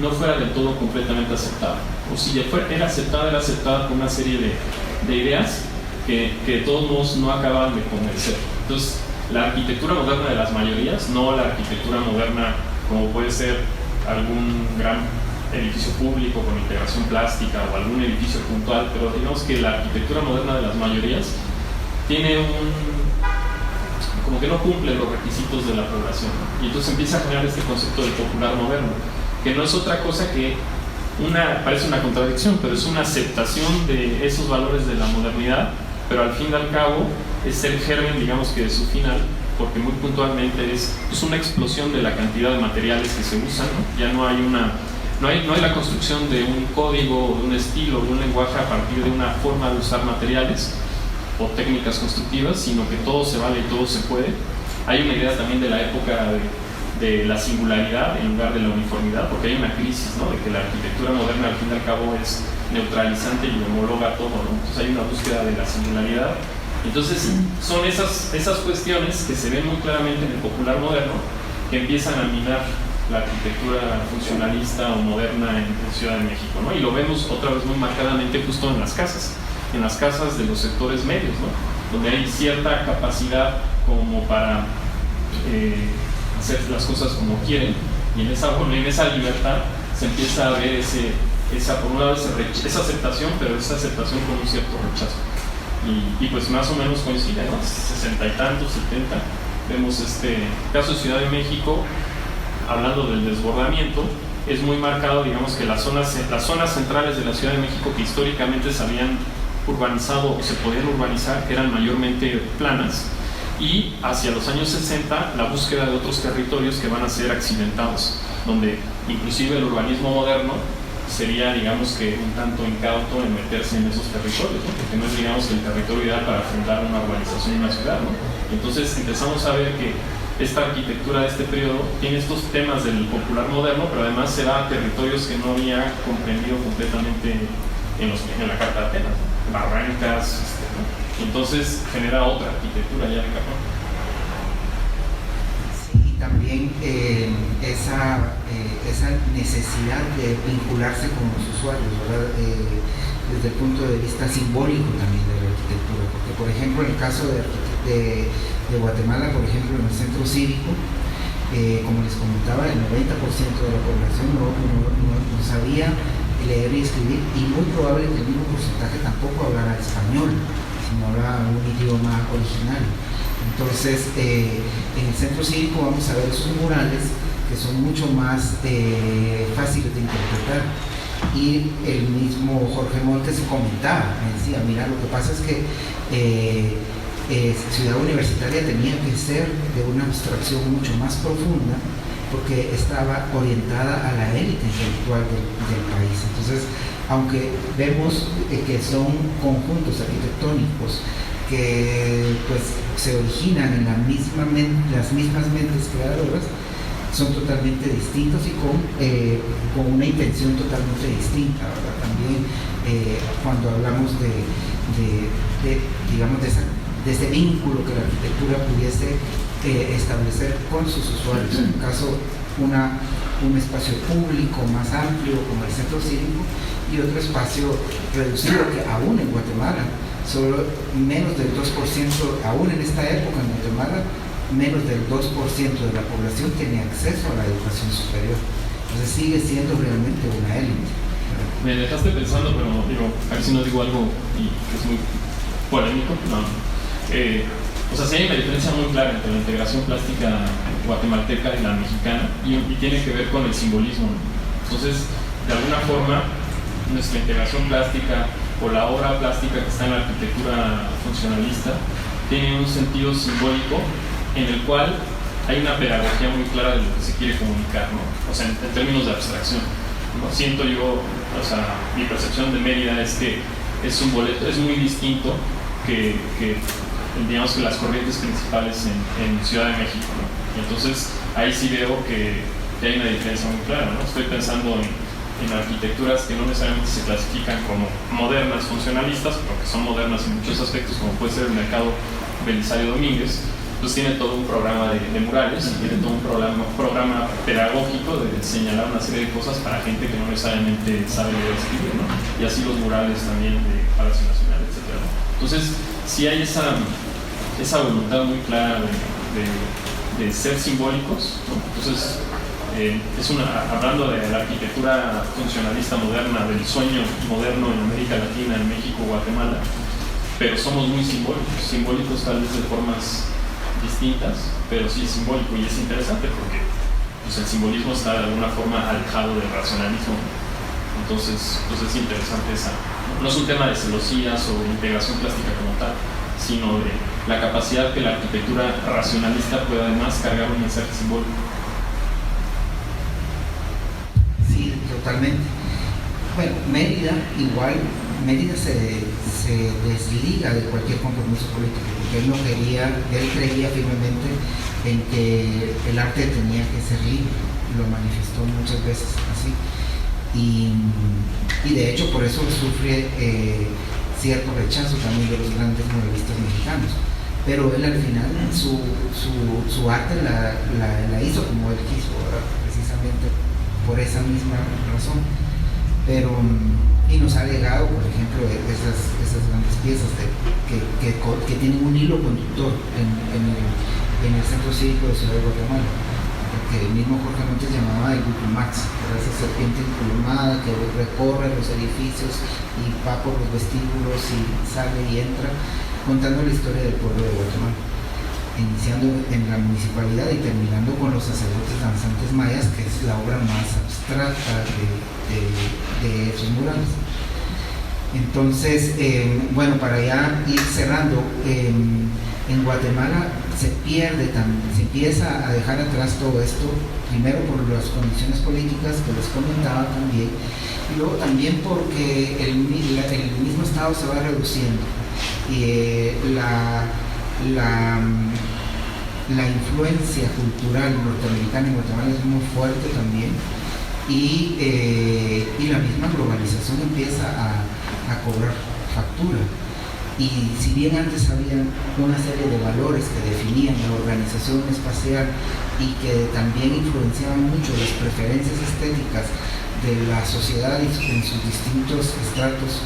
no fuera del todo completamente aceptada. O si era aceptada con una serie de ideas que de todos modos no acababan de convencer. Entonces, la arquitectura moderna de las mayorías, no la arquitectura moderna como puede ser algún gran edificio público con integración plástica o algún edificio puntual, pero digamos que la arquitectura moderna de las mayorías tiene como que no cumple los requisitos de la población, ¿no? Y entonces empieza a generar este concepto del popular moderno, que no es otra cosa que parece una contradicción, pero es una aceptación de esos valores de la modernidad, pero al fin y al cabo es el germen, digamos que de su final, porque muy puntualmente es una explosión de la cantidad de materiales que se usan, ¿no? Ya no hay la construcción de un código, de un estilo, de un lenguaje a partir de una forma de usar materiales o técnicas constructivas, sino que todo se vale y todo se puede. Hay una idea también de la época de la singularidad en lugar de la uniformidad, porque hay una crisis, ¿no? De que la arquitectura moderna al fin y al cabo es neutralizante y homologa todo, ¿no? Entonces hay una búsqueda de la singularidad. Entonces son esas cuestiones que se ven muy claramente en el popular moderno, que empiezan a minar la arquitectura funcionalista o moderna en Ciudad de México, ¿no? Y lo vemos otra vez muy marcadamente justo en las casas de los sectores medios, ¿no? Donde hay cierta capacidad como para hacer las cosas como quieren, y en esa libertad se empieza a ver por un lado esa aceptación, pero esa aceptación con un cierto rechazo. Y pues más o menos coincide, ¿no? 60 y tantos, 70, vemos caso de Ciudad de México, hablando del desbordamiento, es muy marcado, digamos que las zonas centrales de la Ciudad de México, que históricamente se habían urbanizado o se podían urbanizar, que eran mayormente planas, y hacia los años 60 la búsqueda de otros territorios que van a ser accidentados, donde inclusive el urbanismo moderno sería, digamos que un tanto incauto en meterse en esos territorios, ¿no? Porque no es, digamos, el territorio ideal para fundar una urbanización en una ciudad, ¿no? Entonces empezamos a ver que esta arquitectura de este periodo tiene estos temas del popular moderno, pero además se va a territorios que no había comprendido completamente en la Carta de Atenas, ¿no? Barrancas, ¿no? Entonces genera otra arquitectura ya de Capón. Sí, y también esa necesidad de vincularse con los usuarios, ¿verdad? Desde el punto de vista simbólico también de la arquitectura, porque por ejemplo en el caso de Guatemala, por ejemplo en el centro cívico, como les comentaba, el 90% de la población no sabía leer y escribir, y muy probable que el mismo porcentaje tampoco hablara español, sino hablaba un idioma original. Entonces en el centro cívico vamos a ver esos murales que son mucho más fáciles de interpretar. Y el mismo Jorge Montes comentaba, me decía, mira, lo que pasa es que Ciudad Universitaria tenía que ser de una abstracción mucho más profunda porque estaba orientada a la élite intelectual del país. Entonces, aunque vemos que son conjuntos arquitectónicos que pues se originan en las mismas mentes creadoras, son totalmente distintos y con una intención totalmente distinta, ¿verdad? También cuando hablamos digamos de ese vínculo que la arquitectura pudiese establecer con sus usuarios, en un caso un espacio público más amplio como el centro cívico y otro espacio reducido que aún en Guatemala, solo menos del 2%, aún en esta época en Guatemala, menos del 2% de la población tiene acceso a la educación superior. Entonces sigue siendo realmente una élite. Me dejaste pensando, pero a ver si no digo algo y que es muy polémico. No. O sea, sí hay una diferencia muy clara entre la integración plástica guatemalteca y la mexicana, y tiene que ver con el simbolismo. Entonces, de alguna forma, nuestra integración plástica o la obra plástica que está en la arquitectura funcionalista tiene un sentido simbólico en el cual hay una pedagogía muy clara de lo que se quiere comunicar, ¿no? O sea, en términos de abstracción, ¿no? Siento yo, o sea, mi percepción de Mérida es que es un boleto, es muy distinto que digamos que las corrientes principales en Ciudad de México, ¿no? Entonces, ahí sí veo que hay una diferencia muy clara, ¿no? Estoy pensando en arquitecturas que no necesariamente se clasifican como modernas funcionalistas, pero que son modernas en muchos aspectos, como puede ser el mercado Belisario Domínguez. Pues tiene todo un programa de murales y tiene todo un programa pedagógico de señalar una serie de cosas para gente que no necesariamente sabe leer y escribir, ¿no? Y así los murales también de Palacio Nacional, etc., ¿no? Entonces, sí hay esa voluntad muy clara de ser simbólicos, ¿no? Entonces, hablando de la arquitectura funcionalista moderna, del sueño moderno en América Latina, en México, Guatemala, pero somos muy simbólicos tal vez de formas distintas, pero sí es simbólico, y es interesante porque pues, el simbolismo está de alguna forma alejado del racionalismo. Entonces pues es interesante no es un tema de celosías o de integración plástica como tal, sino de la capacidad que la arquitectura racionalista puede además cargar un mensaje simbólico. Sí, totalmente. Bueno, Mérida se desliga de cualquier compromiso político, porque él creía firmemente en que el arte tenía que ser libre, lo manifestó muchas veces así, y de hecho por eso sufre cierto rechazo también de los grandes muralistas mexicanos, pero él al final su arte la hizo como él quiso, ¿verdad? Precisamente por esa misma razón. Pero y nos ha legado, por ejemplo, esas grandes piezas que tienen un hilo conductor en el centro cívico de Ciudad de Guatemala, que el mismo Jorge Montes llamaba el Grupo Max, esa serpiente emplumada que recorre los edificios y va por los vestíbulos y sale y entra, contando la historia del pueblo de Guatemala, iniciando en la municipalidad y terminando con los sacerdotes danzantes mayas, que es la obra más abstracta de esos murales. Entonces, bueno, para ya ir cerrando, en Guatemala se empieza a dejar atrás todo esto, primero por las condiciones políticas que les comentaba también, y luego también porque el mismo Estado se va reduciendo. la influencia cultural norteamericana en Guatemala es muy fuerte también, y la misma globalización empieza a cobrar factura. Y si bien antes había una serie de valores que definían la organización espacial y que también influenciaban mucho las preferencias estéticas de la sociedad en sus distintos estratos,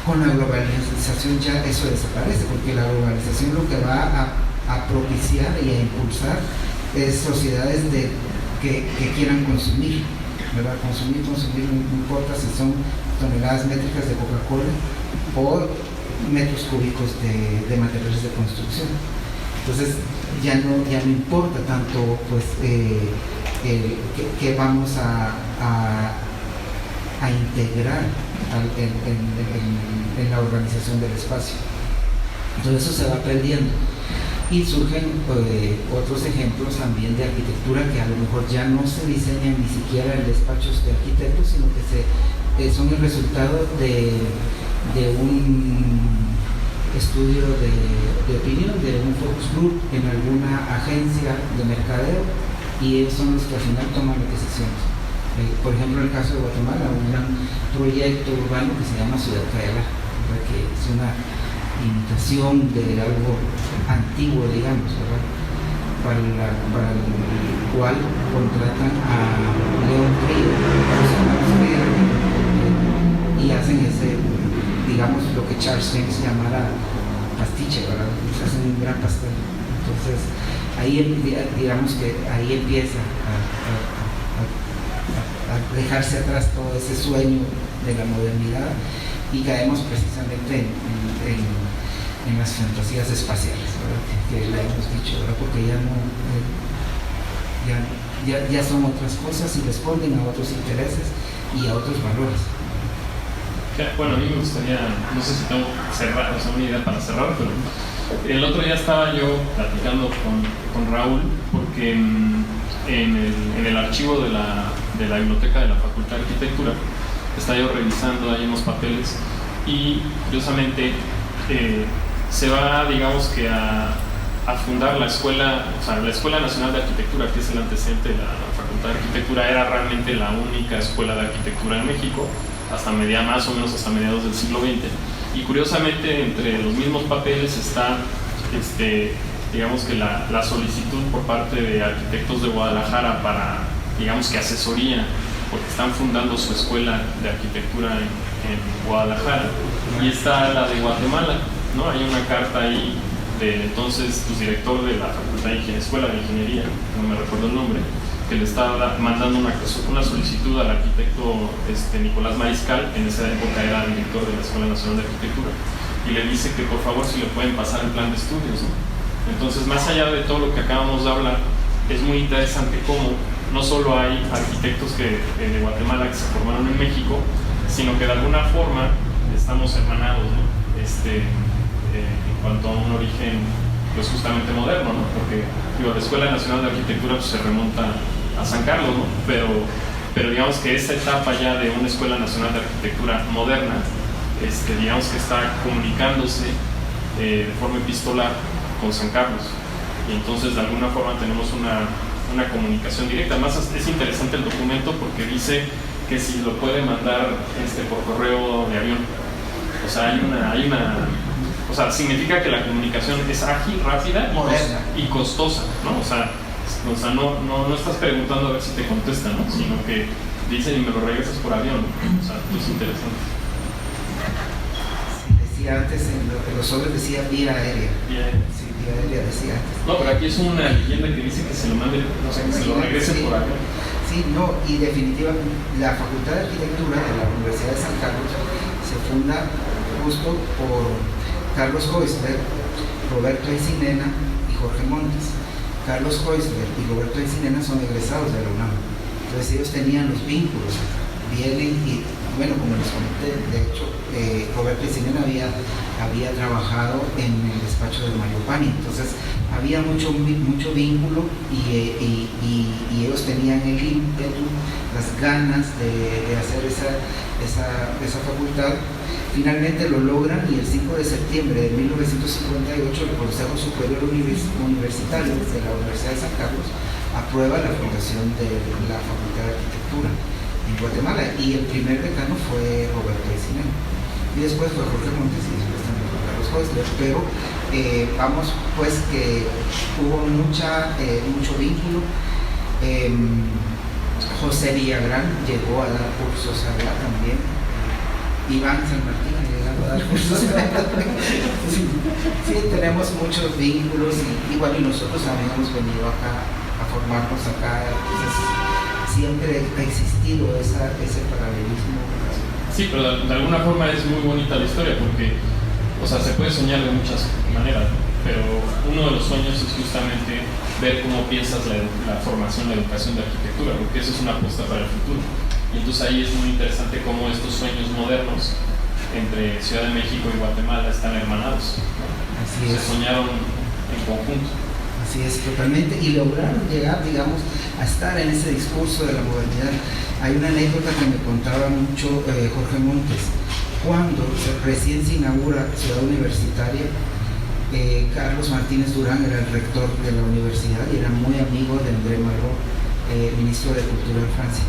con la globalización ya eso desaparece, porque la globalización lo que va a propiciar y a impulsar es sociedades que quieran consumir, ¿verdad? Consumir, no importa si son toneladas métricas de Coca-Cola o metros cúbicos de materiales de construcción. Entonces ya no importa tanto pues que vamos a integrar en la organización del espacio. Entonces eso se va perdiendo. Y surgen otros ejemplos también de arquitectura que a lo mejor ya no se diseñan ni siquiera en despachos de arquitectos, sino que son el resultado de un estudio de opinión, de un focus group en alguna agencia de mercadeo, y ellos son los que al final toman las decisiones. Por ejemplo, en el caso de Guatemala, un gran proyecto urbano que se llama Ciudad Cayala, que es una imitación de algo antiguo, digamos, ¿verdad? Para el cual contratan a León Trío y hacen ese, digamos, lo que Charles Dickens llamara pastiche, ¿verdad? Hacen un gran pastel. Entonces, ahí digamos que ahí empieza a dejarse atrás todo ese sueño de la modernidad, y caemos precisamente en las fantasías espaciales, ¿verdad? Que le hemos dicho, ¿verdad? Porque ya son otras cosas y responden a otros intereses y a otros valores. Bueno, a mí me gustaría, no sé si tengo cerrar, o sea, una idea para cerrar, pero el otro día estaba yo platicando con Raúl, porque en el archivo de la biblioteca de la Facultad de Arquitectura estaba yo revisando ahí unos papeles, y curiosamente se va, digamos que a fundar la Escuela Nacional de Arquitectura, que es el antecedente de la Facultad de Arquitectura. Era realmente la única escuela de arquitectura en México, más o menos hasta mediados del siglo XX. Y curiosamente, entre los mismos papeles está, digamos que la solicitud por parte de arquitectos de Guadalajara para, digamos que asesoría, porque están fundando su escuela de arquitectura en Guadalajara, y está la de Guatemala, ¿no? Hay una carta ahí de entonces director de la Facultad de Escuela de Ingeniería, no me recuerdo el nombre, que le estaba mandando una solicitud al arquitecto Nicolás Mariscal, que en esa época era director de la Escuela Nacional de Arquitectura, y le dice que por favor si le pueden pasar el plan de estudios, ¿no? Entonces, más allá de todo lo que acabamos de hablar, es muy interesante cómo no solo hay arquitectos de Guatemala que se formaron en México, sino que de alguna forma estamos hermanados, ¿no? En cuanto a un origen pues justamente moderno, ¿no? Porque la Escuela Nacional de Arquitectura pues, se remonta a San Carlos, ¿no? Pero digamos que esa etapa ya de una Escuela Nacional de Arquitectura moderna, digamos que está comunicándose de forma epistolar con San Carlos, y entonces de alguna forma tenemos una comunicación directa. Además es interesante el documento porque dice que si lo puede mandar por correo de avión, o sea, o sea, significa que la comunicación es ágil, rápida y costosa, ¿no? O sea, no estás preguntando a ver si te contestan, ¿no? Sino que dicen y me lo regresas por avión, ¿no? O sea, es interesante. Sí, decía antes, en los sobres decía vía aérea. Sí, vía aérea decía antes. No, pero aquí es una leyenda que dice que se lo mande, o sea, que se lo regresen por avión. Sí, no, y definitivamente la Facultad de Arquitectura de la Universidad de San Carlos se funda justo por Carlos Heusler, Roberto Encinena y Jorge Montes. Carlos Heusler y Roberto Encinena son egresados de la UNAM, entonces ellos tenían los vínculos, vienen y bueno, como les comenté, de hecho, Roberto Esinel había trabajado en el despacho de Mario Pani, entonces había mucho vínculo y ellos tenían el ímpetu, las ganas de hacer esa facultad. Finalmente lo logran y el 5 de septiembre de 1958 el Consejo Superior Universitario de la Universidad de San Carlos aprueba la fundación de la Facultad de Arquitectura en Guatemala, y el primer decano fue Roberto Esinel, y después fue Jorge Montes y después también fue Carlos Häusler, pero vamos pues que hubo mucho vínculo. José Villagrán llegó a dar cursos allá también, Iván San Martín ha llegado a dar cursos allá también. Sí, tenemos muchos vínculos y bueno, y nosotros habíamos venido acá a formarnos acá, entonces siempre ha existido ese paralelismo. Sí, pero de alguna forma es muy bonita la historia porque, o sea, se puede soñar de muchas maneras, ¿no? Pero uno de los sueños es justamente ver cómo piensas la formación, la educación de arquitectura, porque eso es una apuesta para el futuro. Y entonces ahí es muy interesante cómo estos sueños modernos entre Ciudad de México y Guatemala están hermanados, ¿no? Así es. Se soñaron en conjunto. Así es, totalmente, y lograron llegar, digamos, a estar en ese discurso de la modernidad. Hay una anécdota que me contaba mucho Jorge Montes. Cuando recién se inaugura Ciudad Universitaria, Carlos Martínez Durán era el rector de la universidad y era muy amigo de André Malraux, ministro de Cultura en Francia.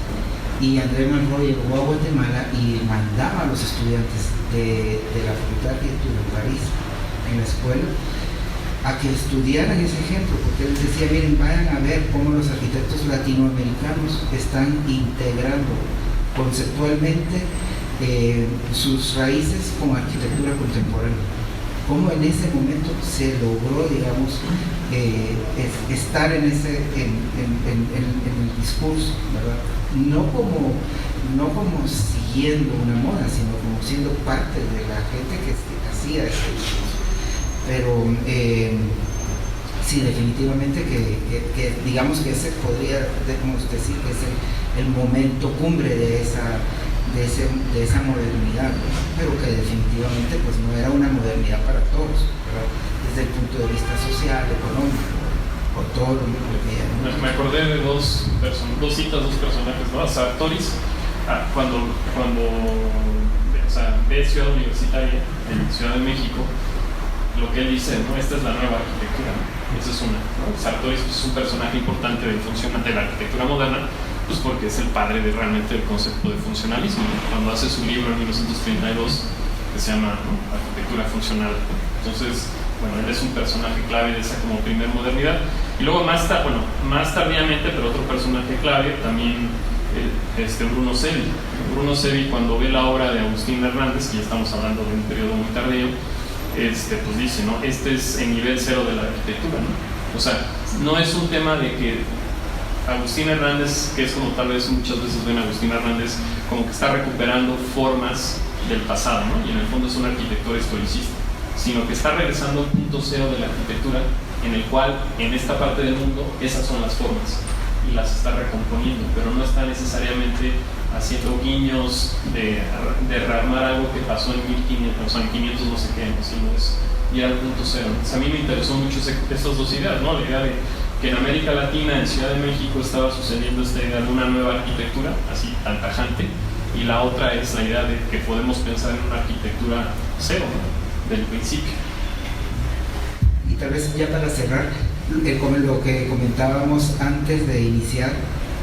Y André Malraux llegó a Guatemala y mandaba a los estudiantes de la Facultad de Arquitectura en París, en la escuela, a que estudiaran ese ejemplo, porque él decía, miren, vayan a ver cómo los arquitectos latinoamericanos están integrando conceptualmente sus raíces con arquitectura contemporánea. Cómo en ese momento se logró, digamos, estar en el discurso, ¿verdad? No como siguiendo una moda, sino como siendo parte de la gente que hacía ese discurso. Pero sí, definitivamente que digamos que ese podría decir que es el momento cumbre de esa modernidad, ¿no? Pero que definitivamente pues no era una modernidad para todos, ¿verdad? Desde el punto de vista social, económico, o todo lo que me acordé de dos personajes, ¿no? Sartoris, cuando o sea, ve Ciudad Universitaria en Ciudad de México, lo que él dice, ¿no? Esta es la nueva arquitectura, ¿no? Esa es una, ¿no? Sartoris es un personaje importante de la arquitectura moderna, pues porque es el padre de realmente el concepto de funcionalismo, ¿no? Cuando hace su libro en 1932 que se llama, ¿no?, Arquitectura Funcional. Entonces, bueno, él es un personaje clave de esa como primer modernidad. Y luego más tardíamente, pero otro personaje clave también, Bruno Sevi. Bruno Sevi, cuando ve la obra de Agustín Hernández, que ya estamos hablando de un periodo muy tardío, pues dice, ¿no? Este es el nivel cero de la arquitectura, ¿no? O sea, no es un tema de que Agustín Hernández, que es como tal vez muchas veces ven a Agustín Hernández como que está recuperando formas del pasado, ¿no? Y en el fondo es un arquitecto historicista, sino que está regresando al punto cero de la arquitectura, en el cual en esta parte del mundo esas son las formas y las está recomponiendo, pero no está necesariamente haciendo guiños de rearmar algo que pasó en 1500, o sea, en 500 no sé qué, sino es ir al punto cero. Entonces, a mí me interesó mucho estas dos ideas, ¿no? La idea de que en América Latina, en Ciudad de México, estaba sucediendo esta idea de una nueva arquitectura, así tan tajante, y la otra es la idea de que podemos pensar en una arquitectura cero, ¿no?, del principio. Y tal vez ya para cerrar, como lo que comentábamos antes de iniciar,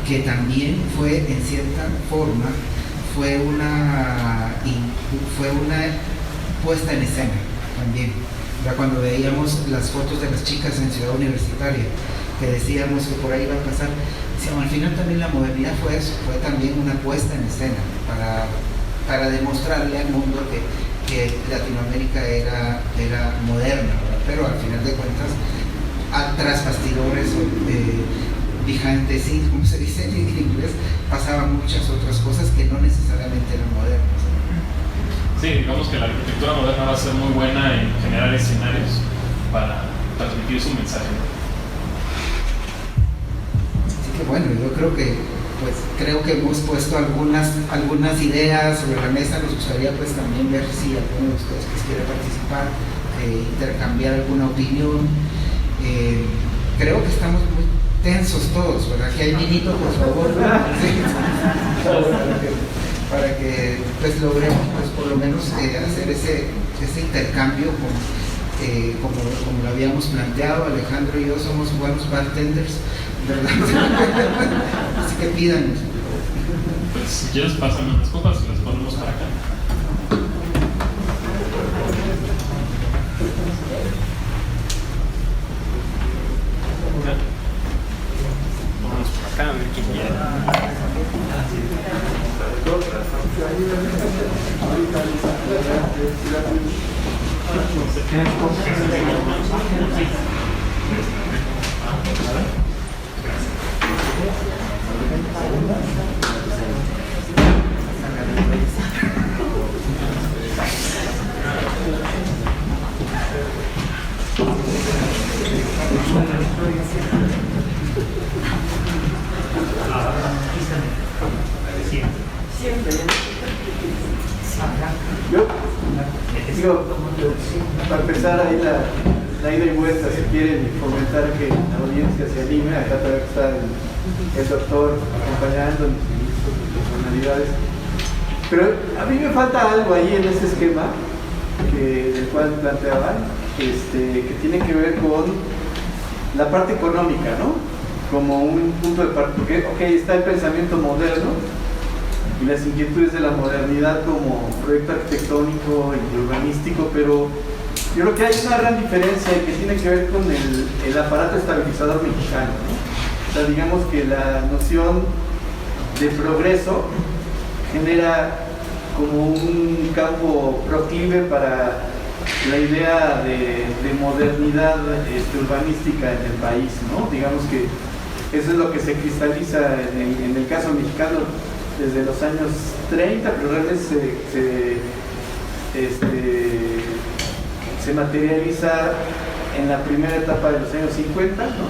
que también fue en cierta forma fue una puesta en escena también. Ya cuando veíamos las fotos de las chicas en Ciudad Universitaria, que decíamos que por ahí iba a pasar, decíamos, al final también la modernidad fue eso, fue también una puesta en escena para demostrarle al mundo que Latinoamérica era moderna, ¿verdad? Pero al final de cuentas, tras bastidores, behind the scenes, como se dice en inglés, pasaban muchas otras cosas que no necesariamente eran modernas, ¿no? Sí, digamos que la arquitectura moderna va a ser muy buena en generar escenarios para transmitir su mensaje, ¿no? Así que bueno, yo creo que pues creo que hemos puesto algunas ideas sobre la mesa. Nos gustaría pues también ver si alguno de ustedes pues, quiere participar, intercambiar alguna opinión. Creo que estamos muy tensos todos, ¿verdad? Que hay vinito, por favor, sí. para que pues logremos pues por lo menos hacer ese intercambio como lo habíamos planteado. Alejandro y yo somos buenos bartenders, ¿verdad? Así que pídanos. Pues si quieres pásame unas copas y las ponemos para acá. Vamos por acá, a ver quién quiere. Yo digo, para empezar ahí la ida y vuelta, si quieren fomentar que la audiencia se anime, acá también está el doctor acompañando en sus personalidades. Pero a mí me falta algo ahí en ese esquema del cual planteaban, que tiene que ver con la parte económica, ¿no? Como un punto de partida, porque está el pensamiento moderno y las inquietudes de la modernidad como proyecto arquitectónico y urbanístico, pero yo creo que hay una gran diferencia que tiene que ver con el aparato estabilizador mexicano, ¿no? O sea, digamos que la noción de progreso genera como un campo proclive para la idea de modernidad urbanística en el país, ¿no? Digamos que eso es lo que se cristaliza en el caso mexicano desde los años 30, pero realmente se materializa en la primera etapa de los años 50, ¿no?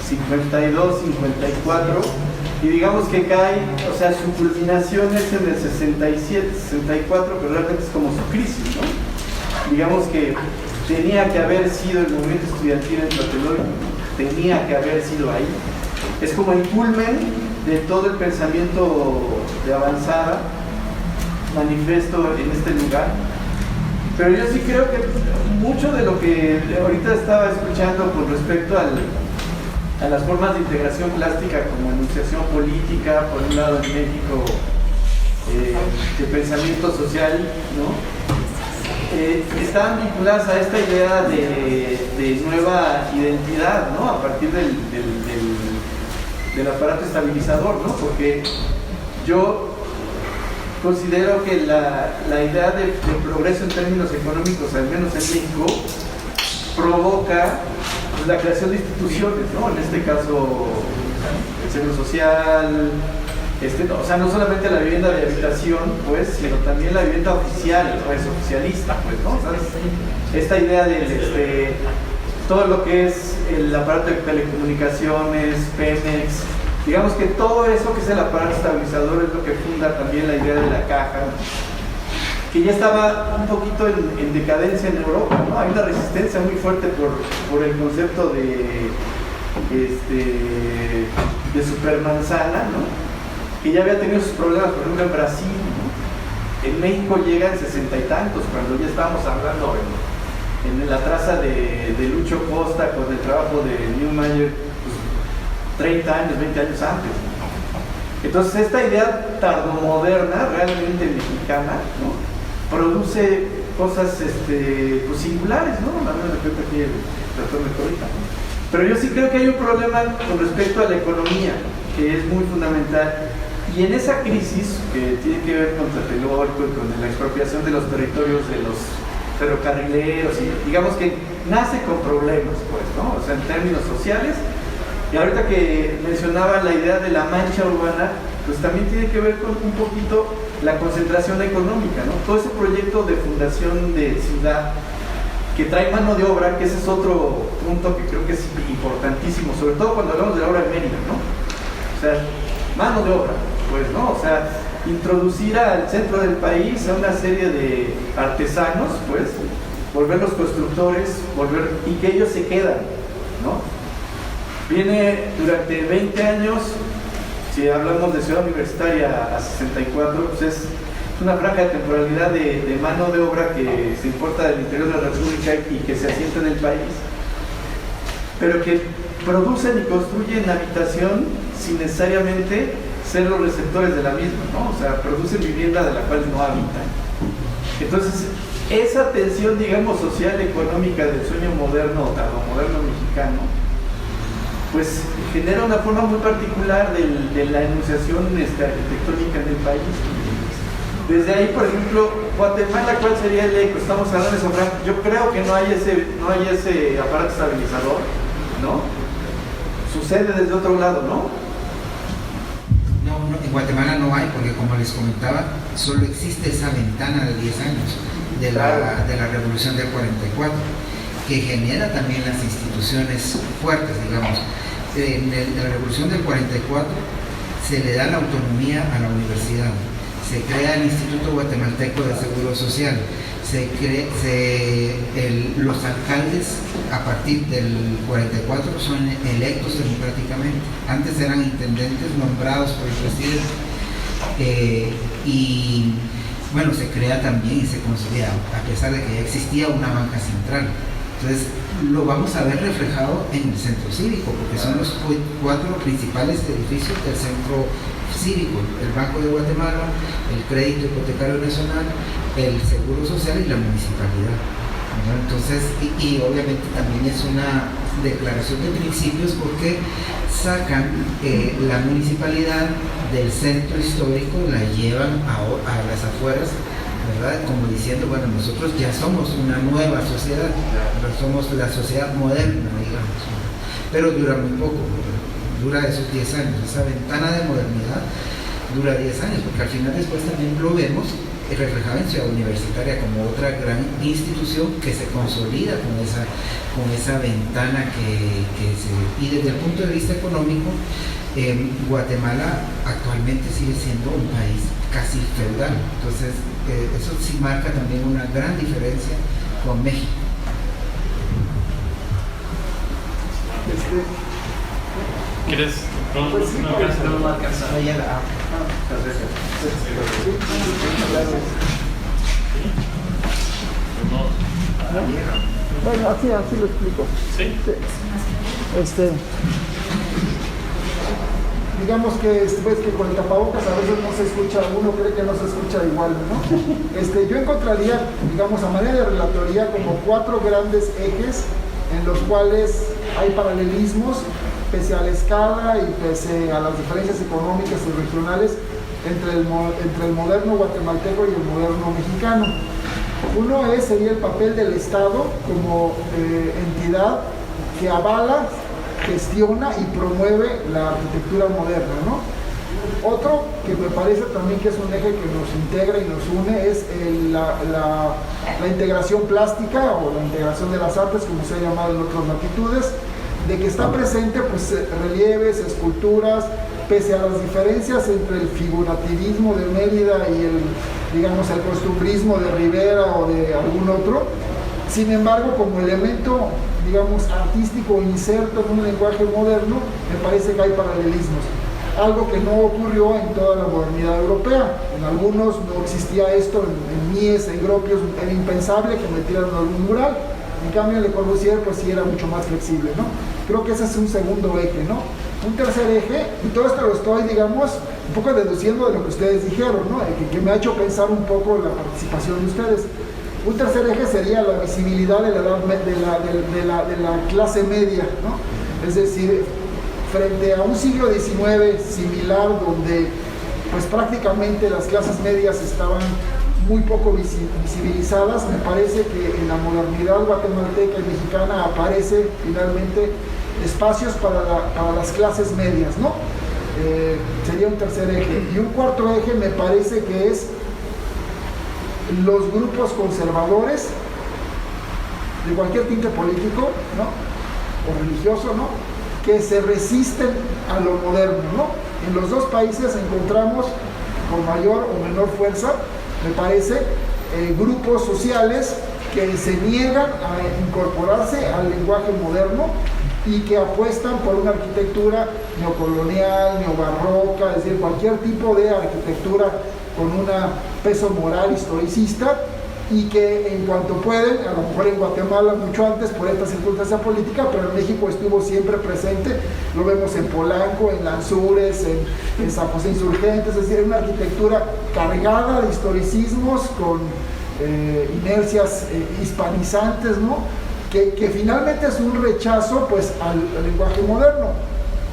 52, 54, y digamos que cae, o sea, su culminación es en el 67, 64, pero realmente es como su crisis, ¿no? Digamos que tenía que haber sido el movimiento estudiantil en Tlatelolco, tenía que haber sido ahí. Es como el culmen de todo el pensamiento de avanzada manifiesto en este lugar. Pero yo sí creo que mucho de lo que ahorita estaba escuchando con respecto a las formas de integración plástica como enunciación política, por un lado en México, de pensamiento social, ¿no? Estaban vinculadas a esta idea de nueva identidad, ¿no? A partir del aparato estabilizador, ¿no? Porque yo considero que la idea de progreso en términos económicos, al menos en México, provoca pues, la creación de instituciones, ¿no? En este caso, el seguro social, o sea, no solamente la vivienda de habitación, pues, sino también la vivienda oficial, pues, oficialista, pues, ¿no? ¿Sabes? Esta idea de todo lo que es el aparato de telecomunicaciones, Pemex, digamos que todo eso que es el aparato estabilizador es lo que funda también la idea de la caja, que ya estaba un poquito en decadencia en Europa, ¿no? Hay una resistencia muy fuerte por el concepto de supermanzana, ¿no? Que ya había tenido sus problemas, por ejemplo, en Brasil, ¿no? En México llega en 60 y tantos, cuando ya estábamos hablando en la traza de Lucho Costa con el trabajo de Neumayer, pues, 30 años, 20 años antes, ¿no? Entonces esta idea tardomoderna, realmente mexicana, ¿no? Produce cosas pues, singulares, ¿no? A mí me repito aquí el doctor Mecorita, ¿no? Pero yo sí creo que hay un problema con respecto a la economía, que es muy fundamental. Y en esa crisis, que tiene que ver con Tlatelolco y con la expropiación de los territorios de los ferrocarrileros, y digamos que nace con problemas, pues, ¿no? O sea, en términos sociales. Y ahorita que mencionaba la idea de la mancha urbana, pues también tiene que ver con un poquito la concentración económica, ¿no? Todo ese proyecto de fundación de ciudad que trae mano de obra, que ese es otro punto que creo que es importantísimo, sobre todo cuando hablamos de la obra de Mérida, ¿no? O sea, mano de obra, pues, ¿no? O sea, introducir al centro del país a una serie de artesanos, pues, volverlos constructores, y que ellos se quedan, ¿no? Viene durante 20 años, si hablamos de Ciudad Universitaria a 64, pues es una franja de temporalidad de mano de obra que se importa del interior de la República y que se asienta en el país, pero que producen y construyen habitación sin necesariamente ser los receptores de la misma, ¿no? O sea, producen vivienda de la cual no habitan. Entonces, esa tensión, digamos, social, económica del sueño moderno o tardomoderno mexicano, pues genera una forma muy particular de la enunciación arquitectónica en el país. Desde ahí, por ejemplo, Guatemala, ¿cuál sería el eco? Estamos hablando de eso, yo creo que no hay ese aparato estabilizador, ¿no? Sucede desde otro lado, ¿no? No, en Guatemala no hay, porque como les comentaba, solo existe esa ventana de 10 años de la Revolución del 44, que genera también las instituciones fuertes, digamos. En la Revolución del 44 se le da la autonomía a la universidad, se crea el Instituto Guatemalteco de Seguro Social, los alcaldes a partir del 44 son electos democráticamente. Antes eran intendentes nombrados por el presidente, y bueno, se crea también y se consolida, a pesar de que ya existía una banca central. Entonces lo vamos a ver reflejado en el centro cívico, porque son los 4 principales edificios del centro cívico: el Banco de Guatemala, el Crédito Hipotecario Nacional, el Seguro Social y la municipalidad, ¿no? Entonces, y obviamente también es una declaración de principios, porque sacan la municipalidad del centro histórico, la llevan a las afueras, ¿verdad? Como diciendo, bueno, nosotros ya somos una nueva sociedad, somos la sociedad moderna, digamos, pero dura muy poco, dura esos 10 años, esa ventana de modernidad dura 10 años, porque al final después también lo vemos reflejado en Ciudad Universitaria como otra gran institución que se consolida con esa ventana y desde el punto de vista económico, Guatemala actualmente sigue siendo un país casi feudal. Entonces eso sí marca también una gran diferencia con México. ¿Quieres? Pues sí, no va a alcanzar. Bueno, así lo explico. ¿Sí? Digamos que ves que con el tapabocas a veces no se escucha, uno cree que no se escucha igual, ¿no? Yo encontraría, digamos, a manera de relatoría, como 4 grandes ejes en los cuales hay paralelismos, pese a la escala y pese a las diferencias económicas y regionales entre el moderno guatemalteco y el moderno mexicano. Uno sería el papel del Estado como entidad que avala, gestiona y promueve la arquitectura moderna, ¿no? Otro que me parece también que es un eje que nos integra y nos une es la integración plástica o la integración de las artes, como se ha llamado en otras latitudes, de que está presente pues relieves, esculturas, pese a las diferencias entre el figurativismo de Mérida y el costumbrismo de Rivera o de algún otro. Sin embargo, como elemento, digamos, artístico inserto en un lenguaje moderno, me parece que hay paralelismos. Algo que no ocurrió en toda la modernidad europea. En algunos no existía esto, en Mies, en Gropius, era impensable que metieran algún mural. En cambio, en Le Corbusier, pues sí era mucho más flexible, ¿no? Creo que ese es un segundo eje, ¿no? Un tercer eje, y todo esto lo estoy, digamos, un poco deduciendo de lo que ustedes dijeron, ¿no? Que me ha hecho pensar un poco la participación de ustedes. Un tercer eje sería la visibilidad de la clase media, ¿no? Es decir, frente a un siglo XIX similar, donde pues prácticamente las clases medias estaban muy poco visibilizadas, me parece que en la modernidad guatemalteca y mexicana aparece finalmente espacios para las clases medias, ¿no? Sería un tercer eje. Y un cuarto eje me parece que es los grupos conservadores de cualquier tinte político, ¿no? O religioso, ¿no? Que se resisten a lo moderno, ¿no? En los dos países encontramos con mayor o menor fuerza, me parece, grupos sociales que se niegan a incorporarse al lenguaje moderno y que apuestan por una arquitectura neocolonial, neobarroca, es decir, cualquier tipo de arquitectura con un peso moral historicista, y que en cuanto pueden, a lo mejor en Guatemala mucho antes por esta circunstancia política, pero en México estuvo siempre presente, lo vemos en Polanco, en Lanzures, en San José Insurgentes, es decir, una arquitectura cargada de historicismos con inercias hispanizantes, ¿no? Que finalmente es un rechazo pues al lenguaje moderno.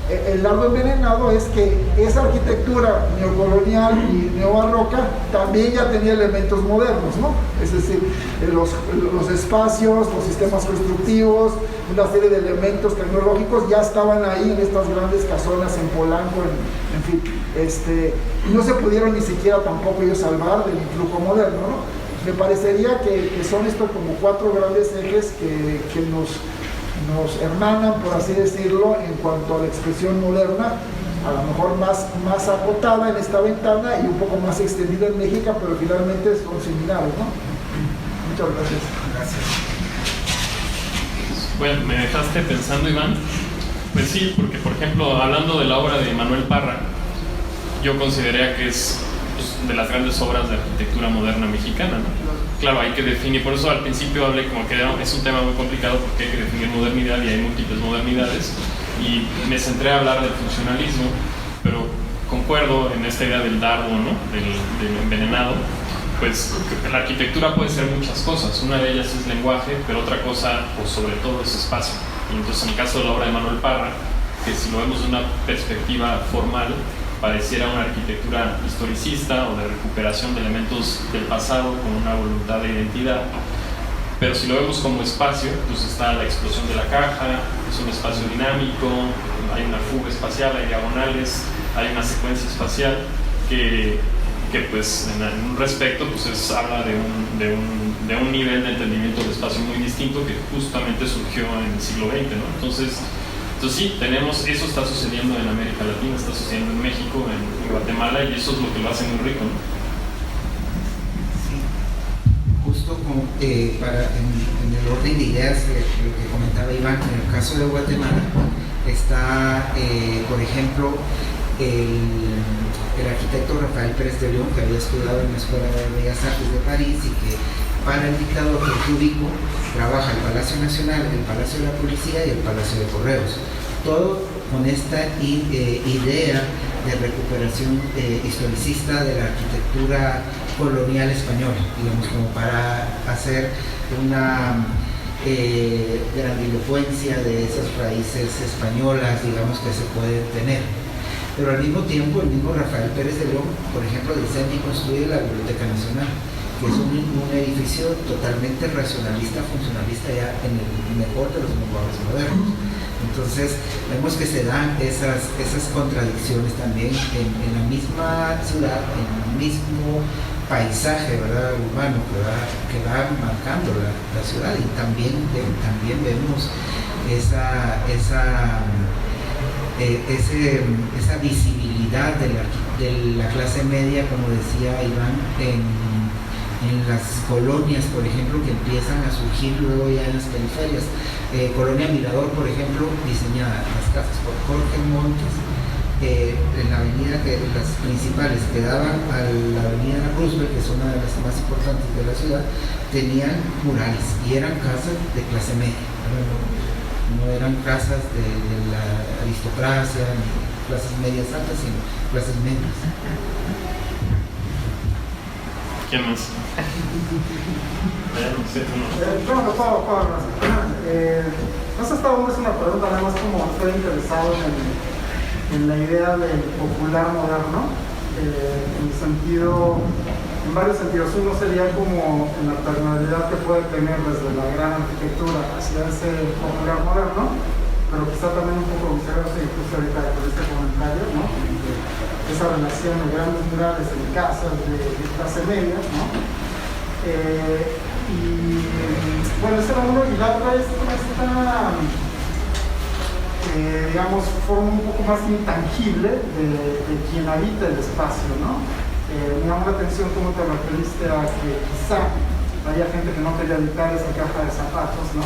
El dardo envenenado es que esa arquitectura neocolonial y neobarroca también ya tenía elementos modernos, ¿no? Es decir, los espacios, los sistemas constructivos, una serie de elementos tecnológicos ya estaban ahí en estas grandes casonas en Polanco, en fin, y no se pudieron ni siquiera tampoco ellos salvar del influjo moderno, ¿no? Me parecería que son estos como cuatro grandes ejes que nos hermanan, por así decirlo, en cuanto a la expresión moderna, a lo mejor más acotada en esta ventana y un poco más extendida en México, pero finalmente son similares, ¿no? Muchas gracias. Gracias. Bueno, me dejaste pensando, Iván. Pues sí, porque por ejemplo, hablando de la obra de Manuel Parra, yo consideraría que es de las grandes obras de arquitectura moderna mexicana, ¿no? Claro, hay que definir, por eso al principio hablé como que es un tema muy complicado porque hay que definir modernidad y hay múltiples modernidades, y me centré a hablar del funcionalismo, pero concuerdo en esta idea del dardo, ¿no? del envenenado. Pues la arquitectura puede ser muchas cosas, una de ellas es lenguaje, pero otra cosa, o sobre todo, es espacio. Y entonces en el caso de la obra de Manuel Parra, que si lo vemos de una perspectiva formal, pareciera una arquitectura historicista o de recuperación de elementos del pasado con una voluntad de identidad, pero si lo vemos como espacio, pues está la explosión de la caja, es un espacio dinámico, hay una fuga espacial, hay diagonales, hay una secuencia espacial que pues en un respecto pues habla de un nivel de entendimiento del espacio muy distinto que justamente surgió en el siglo XX, ¿no? Entonces sí, eso está sucediendo en América Latina, está sucediendo en México, en Guatemala, y eso es lo que lo hace muy rico, ¿no? Sí, justo como, en el orden de ideas de lo que comentaba Iván, en el caso de Guatemala está, por ejemplo, el arquitecto Rafael Pérez de León, que había estudiado en la Escuela de Bellas Artes de París y que para el dictador Ubico trabaja el Palacio Nacional, el Palacio de la Policía y el Palacio de Correos. Todo con esta idea de recuperación historicista de la arquitectura colonial española, digamos, como para hacer una grandilocuencia de esas raíces españolas, digamos, que se pueden tener. Pero al mismo tiempo, el mismo Rafael Pérez de León, por ejemplo, diseña y construye la Biblioteca Nacional, que es un edificio totalmente racionalista, funcionalista, ya en el mejor de los lenguajes modernos. Entonces, vemos que se dan esas contradicciones también en la misma ciudad, en el mismo paisaje, ¿verdad?, urbano que va marcando la ciudad, y también vemos esa visibilidad de la clase media, como decía Iván, en las colonias, por ejemplo, que empiezan a surgir luego ya en las periferias. Colonia Mirador, por ejemplo, diseñada las casas por Jorge Montes, en la avenida, las principales que daban a la avenida Roosevelt, que es una de las más importantes de la ciudad, tenían murales y eran casas de clase media, no eran casas de la aristocracia ni clases medias altas, sino clases medias. ¿Quién más? Bueno, Pablo, no sé, esta es una pregunta, nada más como estoy interesado en la idea del popular moderno, en varios sentidos. Uno sería como en la personalidad que puede tener desde la gran arquitectura hacia ese popular moderno, pero quizá también un poco viceversa, incluso ahorita con este comentario, ¿no? Esa relación de grandes murales en casas de clase media, ¿no? Y bueno, ese era uno, y la otra es esta digamos, forma un poco más intangible de quien habita el espacio, ¿no? Me llamó la atención cómo te referiste a que quizá haya gente que no quería habitar esa caja de zapatos, ¿no?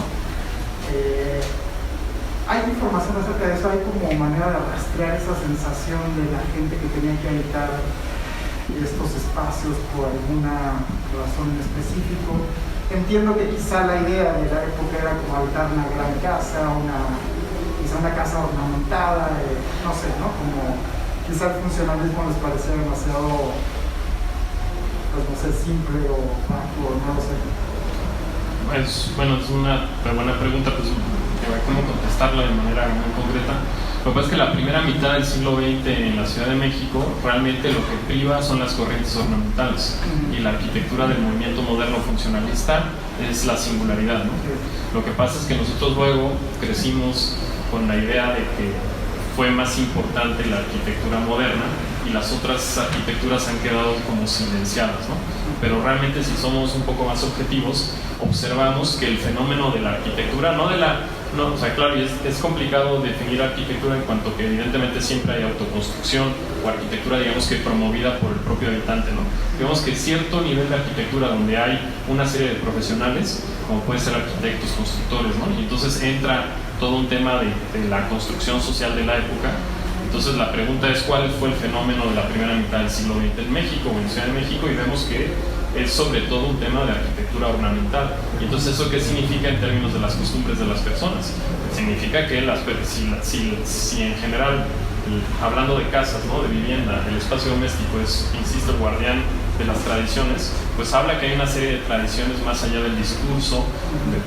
¿Hay información acerca de eso? ¿Hay como manera de rastrear esa sensación de la gente que tenía que habitar estos espacios por alguna razón en específico? Entiendo que quizá la idea de la época era como habitar una gran casa, quizá una casa ornamentada, no sé, ¿no? Como quizá el funcionalismo les parecía demasiado, pues no sé, simple o bajo, no lo sé. Bueno, es una buena pregunta, pues cómo contestarla de manera muy concreta. Lo que pasa es que la primera mitad del siglo XX en la Ciudad de México realmente lo que priva son las corrientes ornamentales y la arquitectura del movimiento moderno funcionalista es la singularidad, ¿no? Lo que pasa es que nosotros luego crecimos con la idea de que fue más importante la arquitectura moderna y las otras arquitecturas han quedado como silenciadas, ¿no? Pero realmente si somos un poco más objetivos, observamos que el fenómeno de la arquitectura, o sea, claro, es complicado definir arquitectura en cuanto que evidentemente siempre hay autoconstrucción o arquitectura, digamos que promovida por el propio habitante, ¿no? Digamos que cierto nivel de arquitectura donde hay una serie de profesionales, como pueden ser arquitectos, constructores, ¿no? Y entonces entra todo un tema de la construcción social de la época. Entonces la pregunta es cuál fue el fenómeno de la primera mitad del siglo XX en México o en Ciudad de México, y vemos que es sobre todo un tema de arquitectura ornamental. Y entonces ¿eso qué significa en términos de las costumbres de las personas? Significa que si en general, hablando de casas, ¿no?, de vivienda, el espacio doméstico es, insisto, el guardián de las tradiciones, pues habla que hay una serie de tradiciones más allá del discurso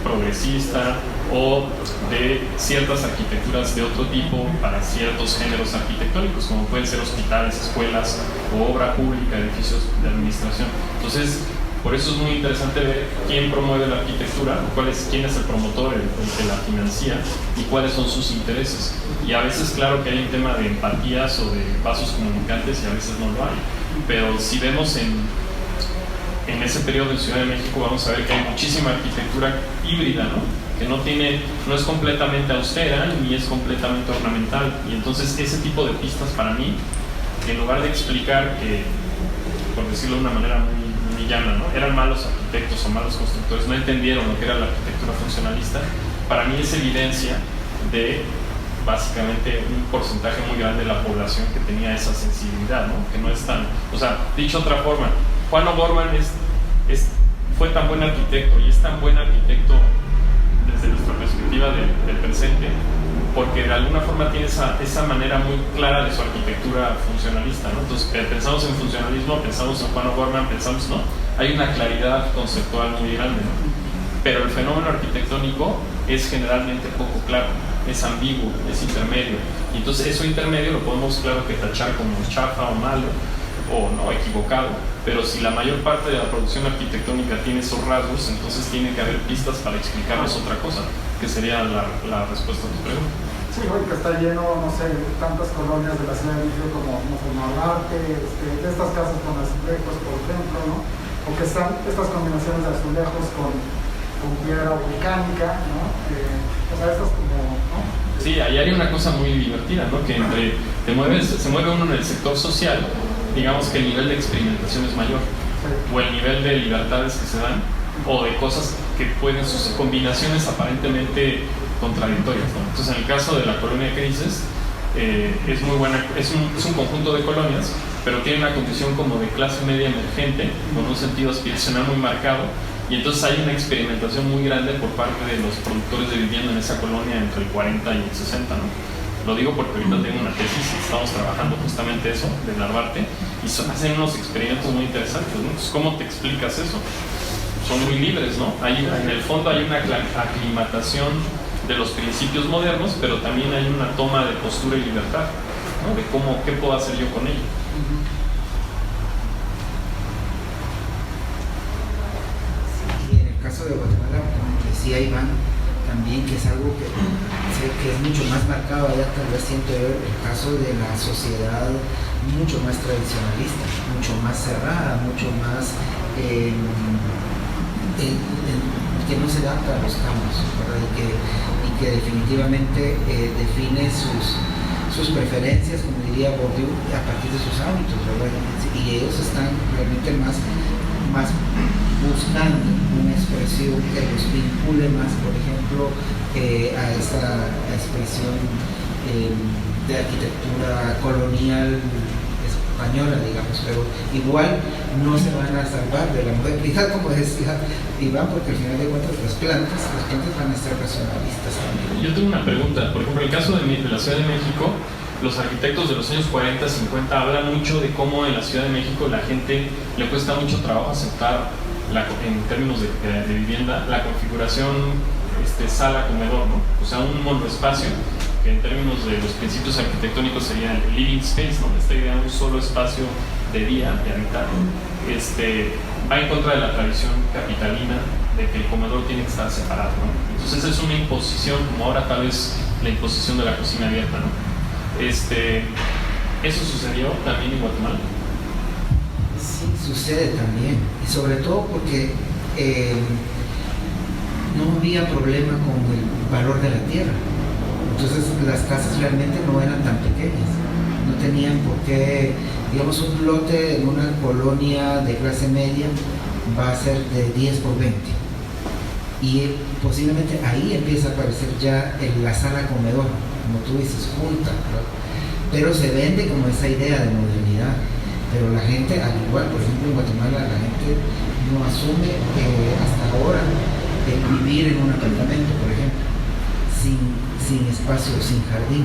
progresista o de ciertas arquitecturas de otro tipo para ciertos géneros arquitectónicos, como pueden ser hospitales, escuelas o obra pública, edificios de administración. Entonces, por eso es muy interesante ver quién promueve la arquitectura, quién es el promotor, el que la financia y cuáles son sus intereses. Y a veces, claro que hay un tema de empatías o de vasos comunicantes y a veces no lo hay. Pero si vemos en ese periodo en Ciudad de México, vamos a ver que hay muchísima arquitectura híbrida, ¿no? Que no es completamente austera ni es completamente ornamental. Y entonces ese tipo de pistas para mí, en lugar de explicar que, por decirlo de una manera muy llana, ¿no?, eran malos arquitectos o malos constructores, no entendieron lo que era la arquitectura funcionalista, para mí es evidencia de básicamente un porcentaje muy grande de la población que tenía esa sensibilidad, ¿no? Que no es tan, o sea, dicho de otra forma, Juan O'Gorman fue tan buen arquitecto y es tan buen arquitecto desde nuestra perspectiva del presente, porque de alguna forma tiene esa manera muy clara de su arquitectura funcionalista, ¿no? Entonces, pensamos en funcionalismo, pensamos en Juan O'Gorman, ¿no? Hay una claridad conceptual muy grande, ¿no? Pero el fenómeno arquitectónico es generalmente poco claro, es ambiguo, es intermedio. Y entonces eso intermedio lo podemos, claro, que tachar como chafa o malo, o no, equivocado, pero si la mayor parte de la producción arquitectónica tiene esos rasgos, entonces tiene que haber pistas para explicarnos otra cosa, que sería la respuesta a tu pregunta. Sí, hoy que está lleno, no sé, tantas colonias de la Ciudad de México como, no sé, Narvarte, de estas casas con azulejos, por ejemplo, ¿no? O que están estas combinaciones de azulejos con piedra volcánica, ¿no? O sea, estas como, ¿no? Sí, ahí hay una cosa muy divertida, ¿no? Que se mueve uno en el sector social, digamos que el nivel de experimentación es mayor, o el nivel de libertades que se dan, o de cosas que pueden suceder, combinaciones aparentemente contradictorias, ¿no? Entonces, en el caso de la colonia que dices, es muy buena, es un conjunto de colonias, pero tiene una condición como de clase media emergente, con un sentido aspiracional muy marcado, y entonces hay una experimentación muy grande por parte de los productores de vivienda en esa colonia entre el 40 y el 60, ¿no? Lo digo porque ahorita tengo una tesis y estamos trabajando justamente eso, de Narvarte, y hacen unos experimentos muy interesantes, ¿no? Entonces, ¿cómo te explicas eso? Son muy libres, ¿no? En el fondo hay una aclimatación de los principios modernos, pero también hay una toma de postura y libertad, ¿no? De qué puedo hacer yo con ello. Sí, en el caso de Guatemala, como decía Iván, también que es algo que es mucho más marcado allá, tal vez siento yo, el caso de la sociedad mucho más tradicionalista, mucho más cerrada, mucho más que no se adapta a los cambios, ¿verdad? Y que que definitivamente define sus preferencias, como diría Bourdieu, a partir de sus hábitos, ¿verdad? Y ellos están realmente más buscando una expresión que los vincule más, por ejemplo, a esa expresión de arquitectura colonial española, digamos, pero igual no se van a salvar de la modernidad, como decía Iván, porque al final de cuentas las plantas van a ser racionalistas también. Yo tengo una pregunta. Por ejemplo, en el caso de la Ciudad de México, los arquitectos de los años 40, 50 hablan mucho de cómo en la Ciudad de México la gente le cuesta mucho trabajo aceptar, en términos de vivienda, la configuración sala-comedor, ¿no? O sea, un monoespacio, que en términos de los principios arquitectónicos sería el living space, ¿no? Esta idea de un solo espacio de día, de habitar, va en contra de la tradición capitalina de que el comedor tiene que estar separado, ¿no? Entonces es una imposición, como ahora tal vez la imposición de la cocina abierta, ¿no? ¿Eso sucedió también en Guatemala? Sí, sucede también, y sobre todo porque no había problema con el valor de la tierra. Entonces las casas realmente no eran tan pequeñas, no tenían por qué, digamos, un lote en una colonia de clase media va a ser de 10 por 20 y posiblemente ahí empieza a aparecer ya la sala comedor, como tú dices, junta, ¿verdad? Pero se vende como esa idea de modernidad, pero la gente, al igual, por ejemplo en Guatemala, la gente no asume hasta ahora el vivir en un apartamento, por ejemplo, sin espacio, sin jardín.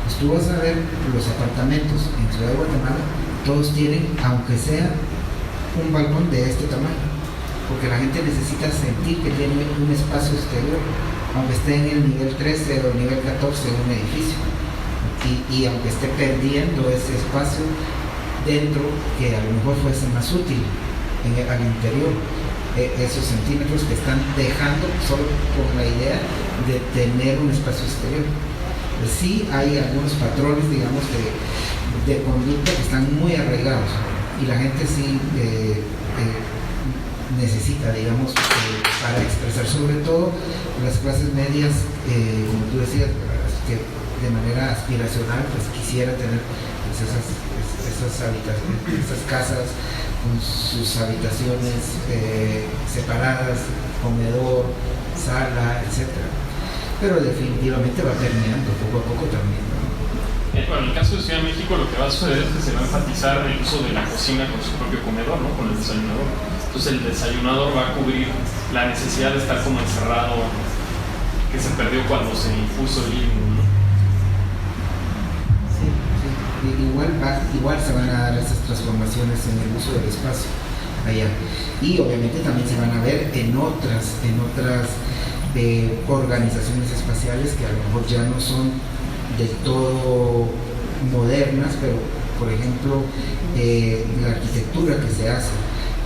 Pues tú vas a ver los apartamentos en Ciudad de Guatemala, todos tienen, aunque sea un balcón de este tamaño, porque la gente necesita sentir que tiene un espacio exterior, aunque esté en el nivel 13 o nivel 14 en un edificio, y aunque esté perdiendo ese espacio dentro, que a lo mejor fuese más útil al interior, esos centímetros que están dejando solo por la idea de tener un espacio exterior. Sí hay algunos patrones, digamos, de conducta que están muy arraigados, y la gente sí necesita, digamos, para expresar, sobre todo las clases medias, como tú decías, que de manera aspiracional pues quisiera tener pues, esas habitaciones, esas casas con sus habitaciones separadas, comedor, sala, etc. Pero definitivamente va terminando poco a poco también, ¿no? Bueno, en el caso de Ciudad de México lo que va a suceder es que se va a enfatizar el uso de la cocina con su propio comedor, ¿no? Con el desayunador. Entonces el desayunador va a cubrir la necesidad de estar como encerrado, que se perdió cuando se impuso el living, ¿no? Sí. Igual se van a dar esas transformaciones en el uso del espacio allá. Y obviamente también se van a ver en otras organizaciones espaciales que a lo mejor ya no son del todo modernas, pero por ejemplo la arquitectura que se hace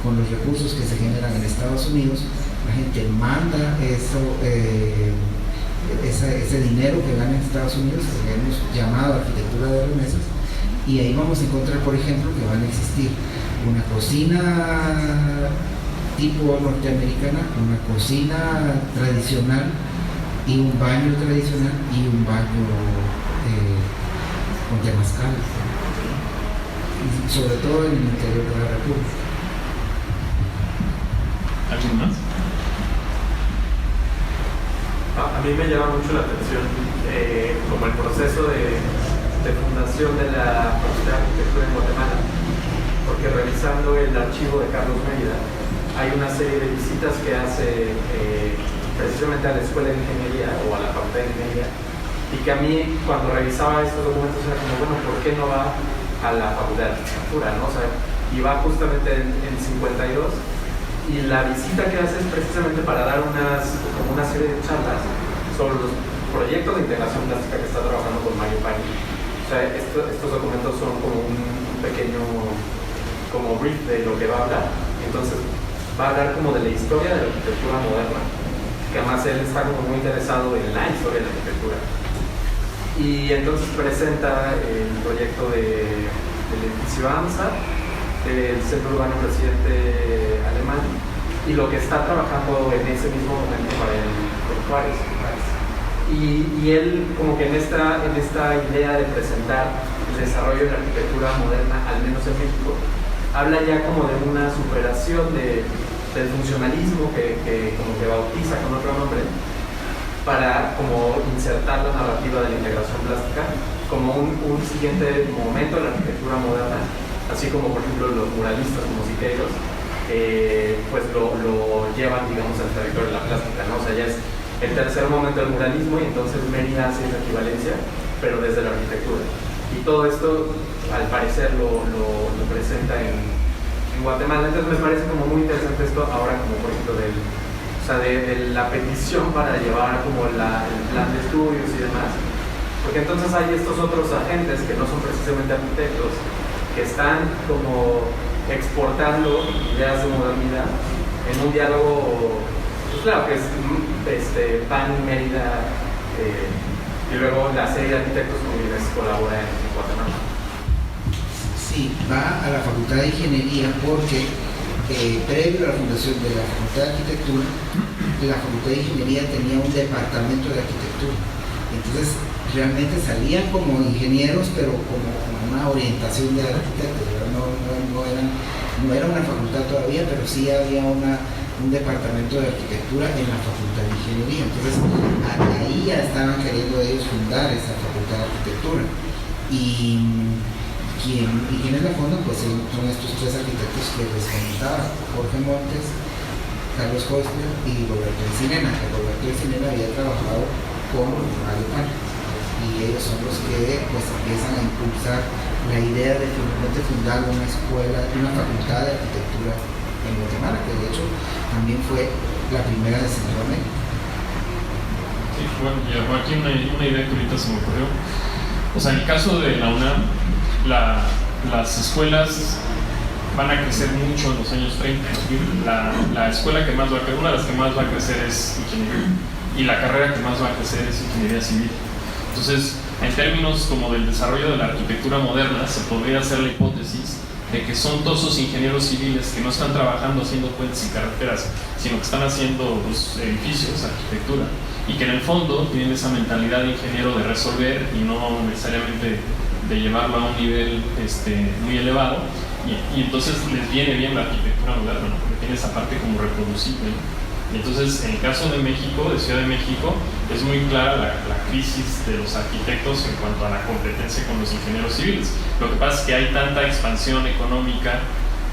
con los recursos que se generan en Estados Unidos, la gente manda ese dinero que gana en Estados Unidos, que hemos llamado arquitectura de remesas, y ahí vamos a encontrar, por ejemplo, que van a existir una cocina tipo norteamericana, una cocina tradicional y un baño tradicional y un baño con temazcal, y sobre todo en el interior de la República. ¿Alguien más? A mí me llama mucho la atención como el proceso de fundación de la Facultad de Arquitectura en Guatemala, porque revisando el archivo de Carlos Mérida hay una serie de visitas que hace precisamente a la Escuela de Ingeniería o a la Facultad de Ingeniería, y que a mí cuando revisaba estos documentos era como, bueno, ¿por qué no va a la Facultad de Arquitectura? ¿No? O sea, y va justamente en 52, y la visita que hace es precisamente para dar como una serie de charlas sobre los proyectos de integración plástica que está trabajando con Mario Pani. O sea, estos documentos son como un pequeño como brief de lo que va a hablar. Entonces va a hablar como de la historia de la arquitectura moderna, que además él está como muy interesado en la historia de la arquitectura. Y entonces presenta el proyecto del edificio AMSA, del Centro Urbano Presidente Alemán, y lo que está trabajando en ese mismo momento para el Juárez. Y él como que en esta idea de presentar el desarrollo de la arquitectura moderna, al menos en México, habla ya como de una superación del funcionalismo que como que bautiza con otro nombre, para como insertar la narrativa de la integración plástica como un siguiente momento de la arquitectura moderna, así como por ejemplo los muralistas como Siqueiros pues lo llevan, digamos, al territorio de la plástica, ¿no? O sea, ya es el tercer momento del muralismo y entonces Mérida hace esa equivalencia, pero desde la arquitectura. Y todo esto, al parecer, lo presenta en Guatemala. Entonces me parece como muy interesante esto ahora, como por ejemplo de la petición para llevar como el plan de estudios y demás, porque entonces hay estos otros agentes que no son precisamente arquitectos, que están como exportando ideas de modernidad en un diálogo, pues claro, que es PAN, Mérida, y luego la serie de arquitectos con quienes colabora en Guatemala. Sí, va a la Facultad de Ingeniería porque previo a la fundación de la Facultad de Arquitectura, la Facultad de Ingeniería tenía un departamento de arquitectura. Entonces, realmente salían como ingenieros, pero como una orientación de arquitectos. No era una facultad todavía, pero sí había un departamento de arquitectura en la Facultad de Ingeniería. Entonces, ahí ya estaban queriendo ellos fundar esa Facultad de Arquitectura. Y quienes la fundan, pues son estos tres arquitectos que les comentaba: Jorge Montes, Carlos Hostler y Roberto Encinena. Roberto Encinena había trabajado con Mario Pan, y ellos son los que pues empiezan a impulsar la idea de finalmente fundar una escuela, una facultad de arquitectura en Guatemala, que de hecho también fue la primera de Centroamérica. Sí, bueno, y aquí una idea que ahorita se me ocurrió. O sea, en el caso de la UNAM, las escuelas van a crecer mucho en los años 30. La escuela que más va a crecer, una de las que más va a crecer es ingeniería, y la carrera que más va a crecer es ingeniería civil. Entonces, en términos como del desarrollo de la arquitectura moderna, se podría hacer la hipótesis de que son todos esos ingenieros civiles que no están trabajando haciendo puentes y carreteras, sino que están haciendo edificios, arquitectura, y que en el fondo tienen esa mentalidad de ingeniero de resolver y no necesariamente de llevarlo a un nivel muy elevado, y entonces les viene bien la arquitectura moderna, ¿no? Porque tiene esa parte como reproducible, ¿no? Y entonces, en el caso de México, de Ciudad de México, es muy clara la crisis de los arquitectos en cuanto a la competencia con los ingenieros civiles. Lo que pasa es que hay tanta expansión económica,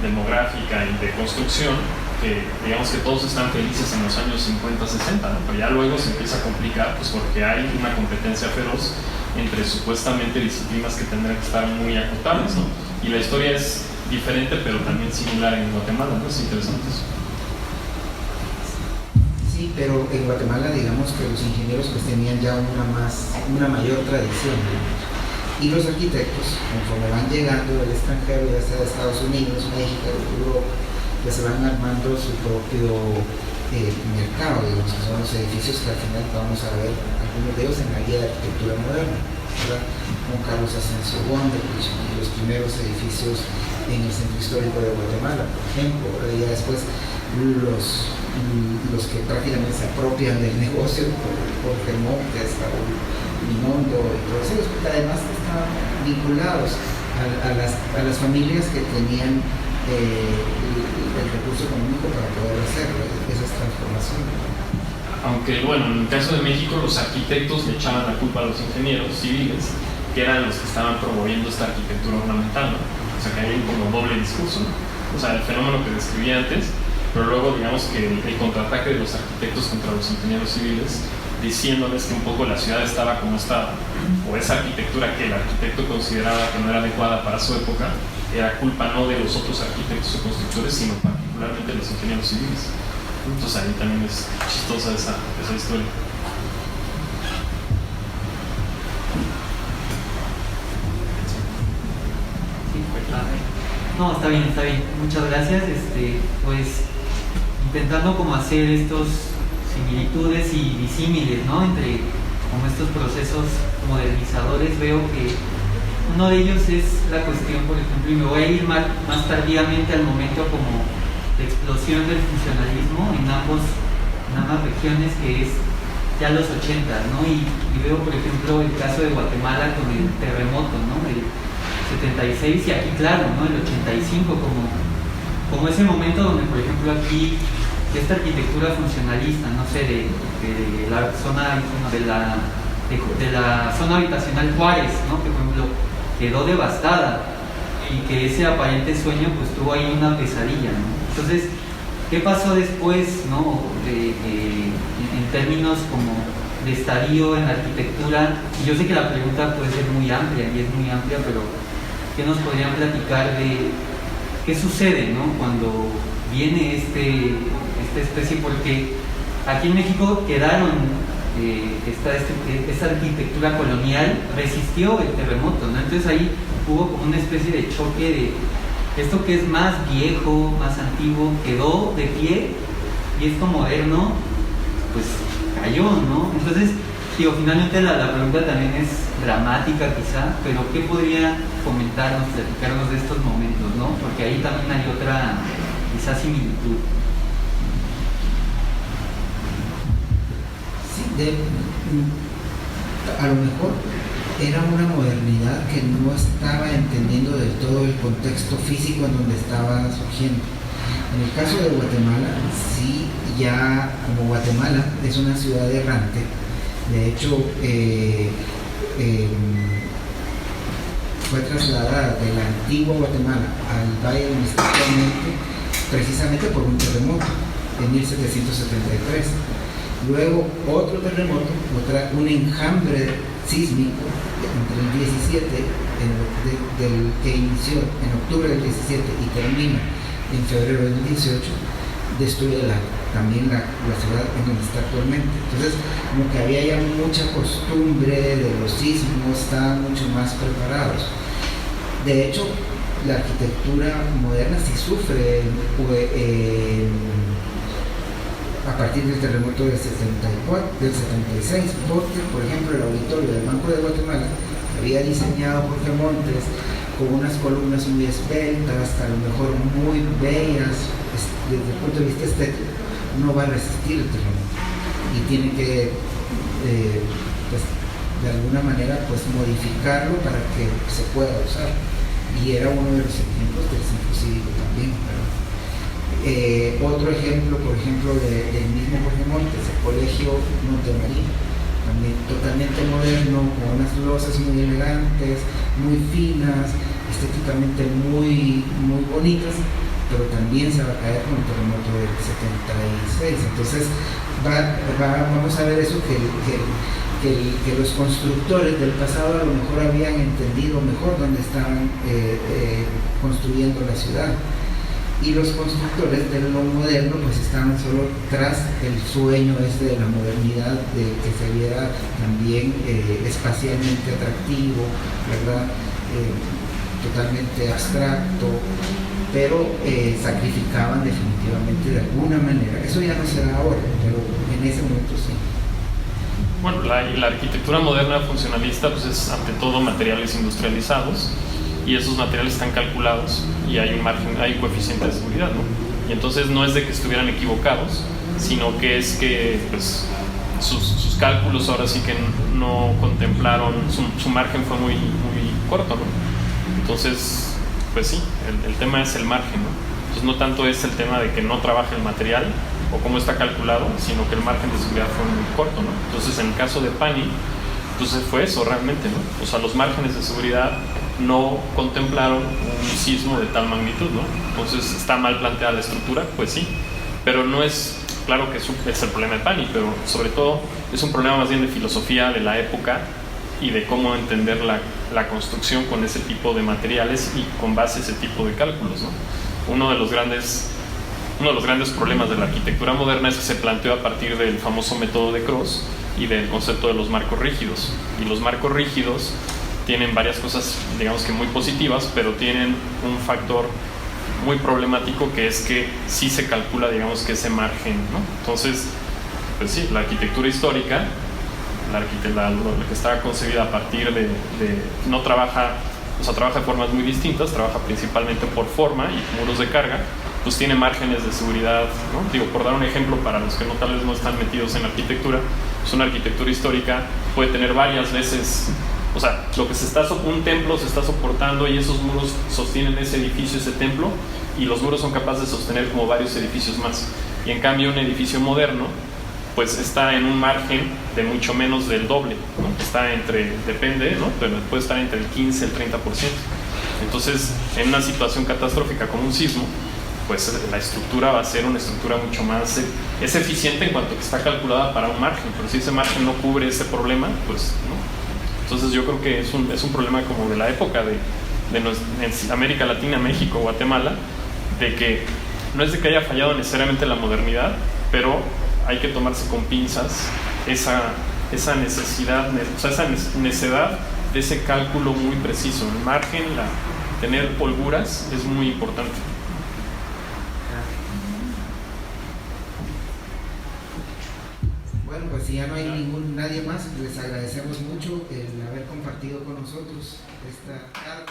demográfica y de construcción que digamos que todos están felices en los años 50, 60, ¿no? Pero ya luego se empieza a complicar, pues porque hay una competencia feroz entre supuestamente disciplinas que tendrán que estar muy acotables, ¿no? Y la historia es diferente, pero también similar en Guatemala, ¿no? Es interesante eso. Sí, pero en Guatemala digamos que los ingenieros pues tenían ya una mayor tradición, ¿no? Y los arquitectos, conforme van llegando del extranjero, ya sea de Estados Unidos, México, Europa, ya se van armando su propio mercado, digamos, que son los edificios que al final vamos a ver algunos de ellos en la guía de arquitectura moderna, ¿verdad? Con Carlos Asensio Wunderlich y los primeros edificios en el centro histórico de Guatemala, por ejemplo. Ya después los que prácticamente se apropian del negocio, Jorge Montes, Raúl Minondo y todos ellos, porque además estaban vinculados a las familias que tenían el recurso económico para poder hacer esas transformaciones. Aunque bueno, en el caso de México los arquitectos le echaban la culpa a los ingenieros civiles, que eran los que estaban promoviendo esta arquitectura ornamental, ¿no? O sea que hay como doble discurso, ¿no? O sea, el fenómeno que describí antes, pero luego digamos que el contraataque de los arquitectos contra los ingenieros civiles, diciéndoles que un poco la ciudad estaba como estaba, o esa arquitectura que el arquitecto consideraba que no era adecuada para su época, era culpa no de los otros arquitectos o constructores, sino particularmente de los ingenieros civiles. Entonces ahí también es chistosa esa historia. No, está bien, muchas gracias. Pues intentando como hacer estos similitudes y disímiles, ¿no? Entre como estos procesos modernizadores, veo que uno de ellos es la cuestión, por ejemplo, y me voy a ir más tardíamente al momento como de explosión del funcionalismo en ambas regiones, que es ya los 80, ¿no? Y veo, por ejemplo, el caso de Guatemala con el terremoto, ¿no? El 76 y aquí, claro, ¿no? El 85 como ese momento donde, por ejemplo, aquí esta arquitectura funcionalista, no sé, de la zona de la zona habitacional Juárez, ¿no? Que, por ejemplo, quedó devastada y que ese aparente sueño pues tuvo ahí una pesadilla, ¿no? Entonces, ¿qué pasó después, ¿no? En términos como de estadio en la arquitectura? Y yo sé que la pregunta puede ser muy amplia y es muy amplia, pero ¿qué nos podrían platicar de qué sucede, ¿no? Cuando viene esta especie? Porque aquí en México quedaron esta arquitectura colonial resistió el terremoto, ¿no? Entonces ahí hubo como una especie de choque de esto que es más viejo, más antiguo, quedó de pie, y esto moderno pues cayó, ¿no? Entonces, digo, finalmente la pregunta también es dramática quizá, pero ¿qué podría comentarnos, platicarnos de estos momentos, ¿no? Porque ahí también hay otra quizá similitud. A lo mejor era una modernidad que no estaba entendiendo del todo el contexto físico en donde estaba surgiendo. En el caso de Guatemala, sí, ya como Guatemala es una ciudad errante, de hecho fue trasladada de la antigua Guatemala al Valle del Mistral precisamente por un terremoto en 1773. Luego otro terremoto, un enjambre sísmico entre el 17, que inició en octubre del 17 y termina en febrero del 18, destruye también la ciudad en donde está actualmente. Entonces, como que había ya mucha costumbre de los sismos, estaban mucho más preparados. De hecho, la arquitectura moderna sí sufre a partir del terremoto del 76, porque, por ejemplo, el auditorio del Banco de Guatemala había diseñado Jorge Montes con unas columnas muy esbeltas, a lo mejor muy bellas, desde el punto de vista estético, no va a resistir el terremoto y tiene que, pues, de alguna manera, pues, modificarlo para que se pueda usar. Y era uno de los ejemplos del centro cívico también, ¿verdad? Otro ejemplo, por ejemplo, del mismo Jorge Montes, el Colegio Montemaría, también totalmente moderno, con unas losas muy elegantes, muy finas, estéticamente muy bonitas, pero también se va a caer con el terremoto del 76. Entonces vamos a ver eso, que los constructores del pasado a lo mejor habían entendido mejor dónde estaban construyendo la ciudad. Y los constructores de lo moderno pues estaban solo tras el sueño de la modernidad, de que se viera también espacialmente atractivo, ¿verdad? Totalmente abstracto, pero sacrificaban definitivamente de alguna manera. Eso ya no se da ahora, pero en ese momento sí. Bueno, la arquitectura moderna funcionalista pues es ante todo materiales industrializados, y esos materiales están calculados y hay un margen, hay un coeficiente de seguridad, ¿no? Y entonces no es de que estuvieran equivocados, sino que es que pues, sus cálculos ahora sí que no contemplaron, su margen fue muy corto, ¿no? Entonces, pues sí, el tema es el margen, ¿no? Entonces no tanto es el tema de que no trabaje el material o cómo está calculado, sino que el margen de seguridad fue muy corto, ¿no? Entonces en el caso de Pani, pues fue eso realmente, ¿no? O sea, los márgenes de seguridad no contemplaron un sismo de tal magnitud, ¿no? Entonces está mal planteada la estructura, pues sí, pero no es, claro que es el problema de Pani, pero sobre todo es un problema más bien de filosofía de la época y de cómo entender la construcción con ese tipo de materiales y con base a ese tipo de cálculos, ¿no? Uno de los grandes problemas de la arquitectura moderna es que se planteó a partir del famoso método de Cross y del concepto de los marcos rígidos, y los marcos rígidos tienen varias cosas, digamos que muy positivas, pero tienen un factor muy problemático, que es que sí se calcula, digamos, que ese margen, ¿no? Entonces, pues sí, la arquitectura histórica, la que está concebida a partir de no trabaja, o sea, trabaja de formas muy distintas, trabaja principalmente por forma y muros de carga, pues tiene márgenes de seguridad, ¿no? Digo, por dar un ejemplo para los que tal vez no están metidos en la arquitectura, pues una arquitectura histórica puede tener varias veces, o sea, un templo se está soportando y esos muros sostienen ese edificio, ese templo, y los muros son capaces de sostener como varios edificios más. Y en cambio un edificio moderno pues está en un margen de mucho menos del doble, ¿no? Está depende, ¿no? Pero puede estar entre el 15 y el 30%. Entonces, en una situación catastrófica como un sismo, pues la estructura va a ser una estructura mucho más es eficiente en cuanto que está calculada para un margen, pero si ese margen no cubre ese problema, pues no. Entonces yo creo que es un problema como de la época en América Latina, México, Guatemala, de que no es de que haya fallado necesariamente la modernidad, pero hay que tomarse con pinzas esa necesidad, o sea, esa necedad de ese cálculo muy preciso. El margen, tener holguras es muy importante. Bueno, pues si ya no hay nadie más, les agradecemos mucho el haber compartido con nosotros esta tarde.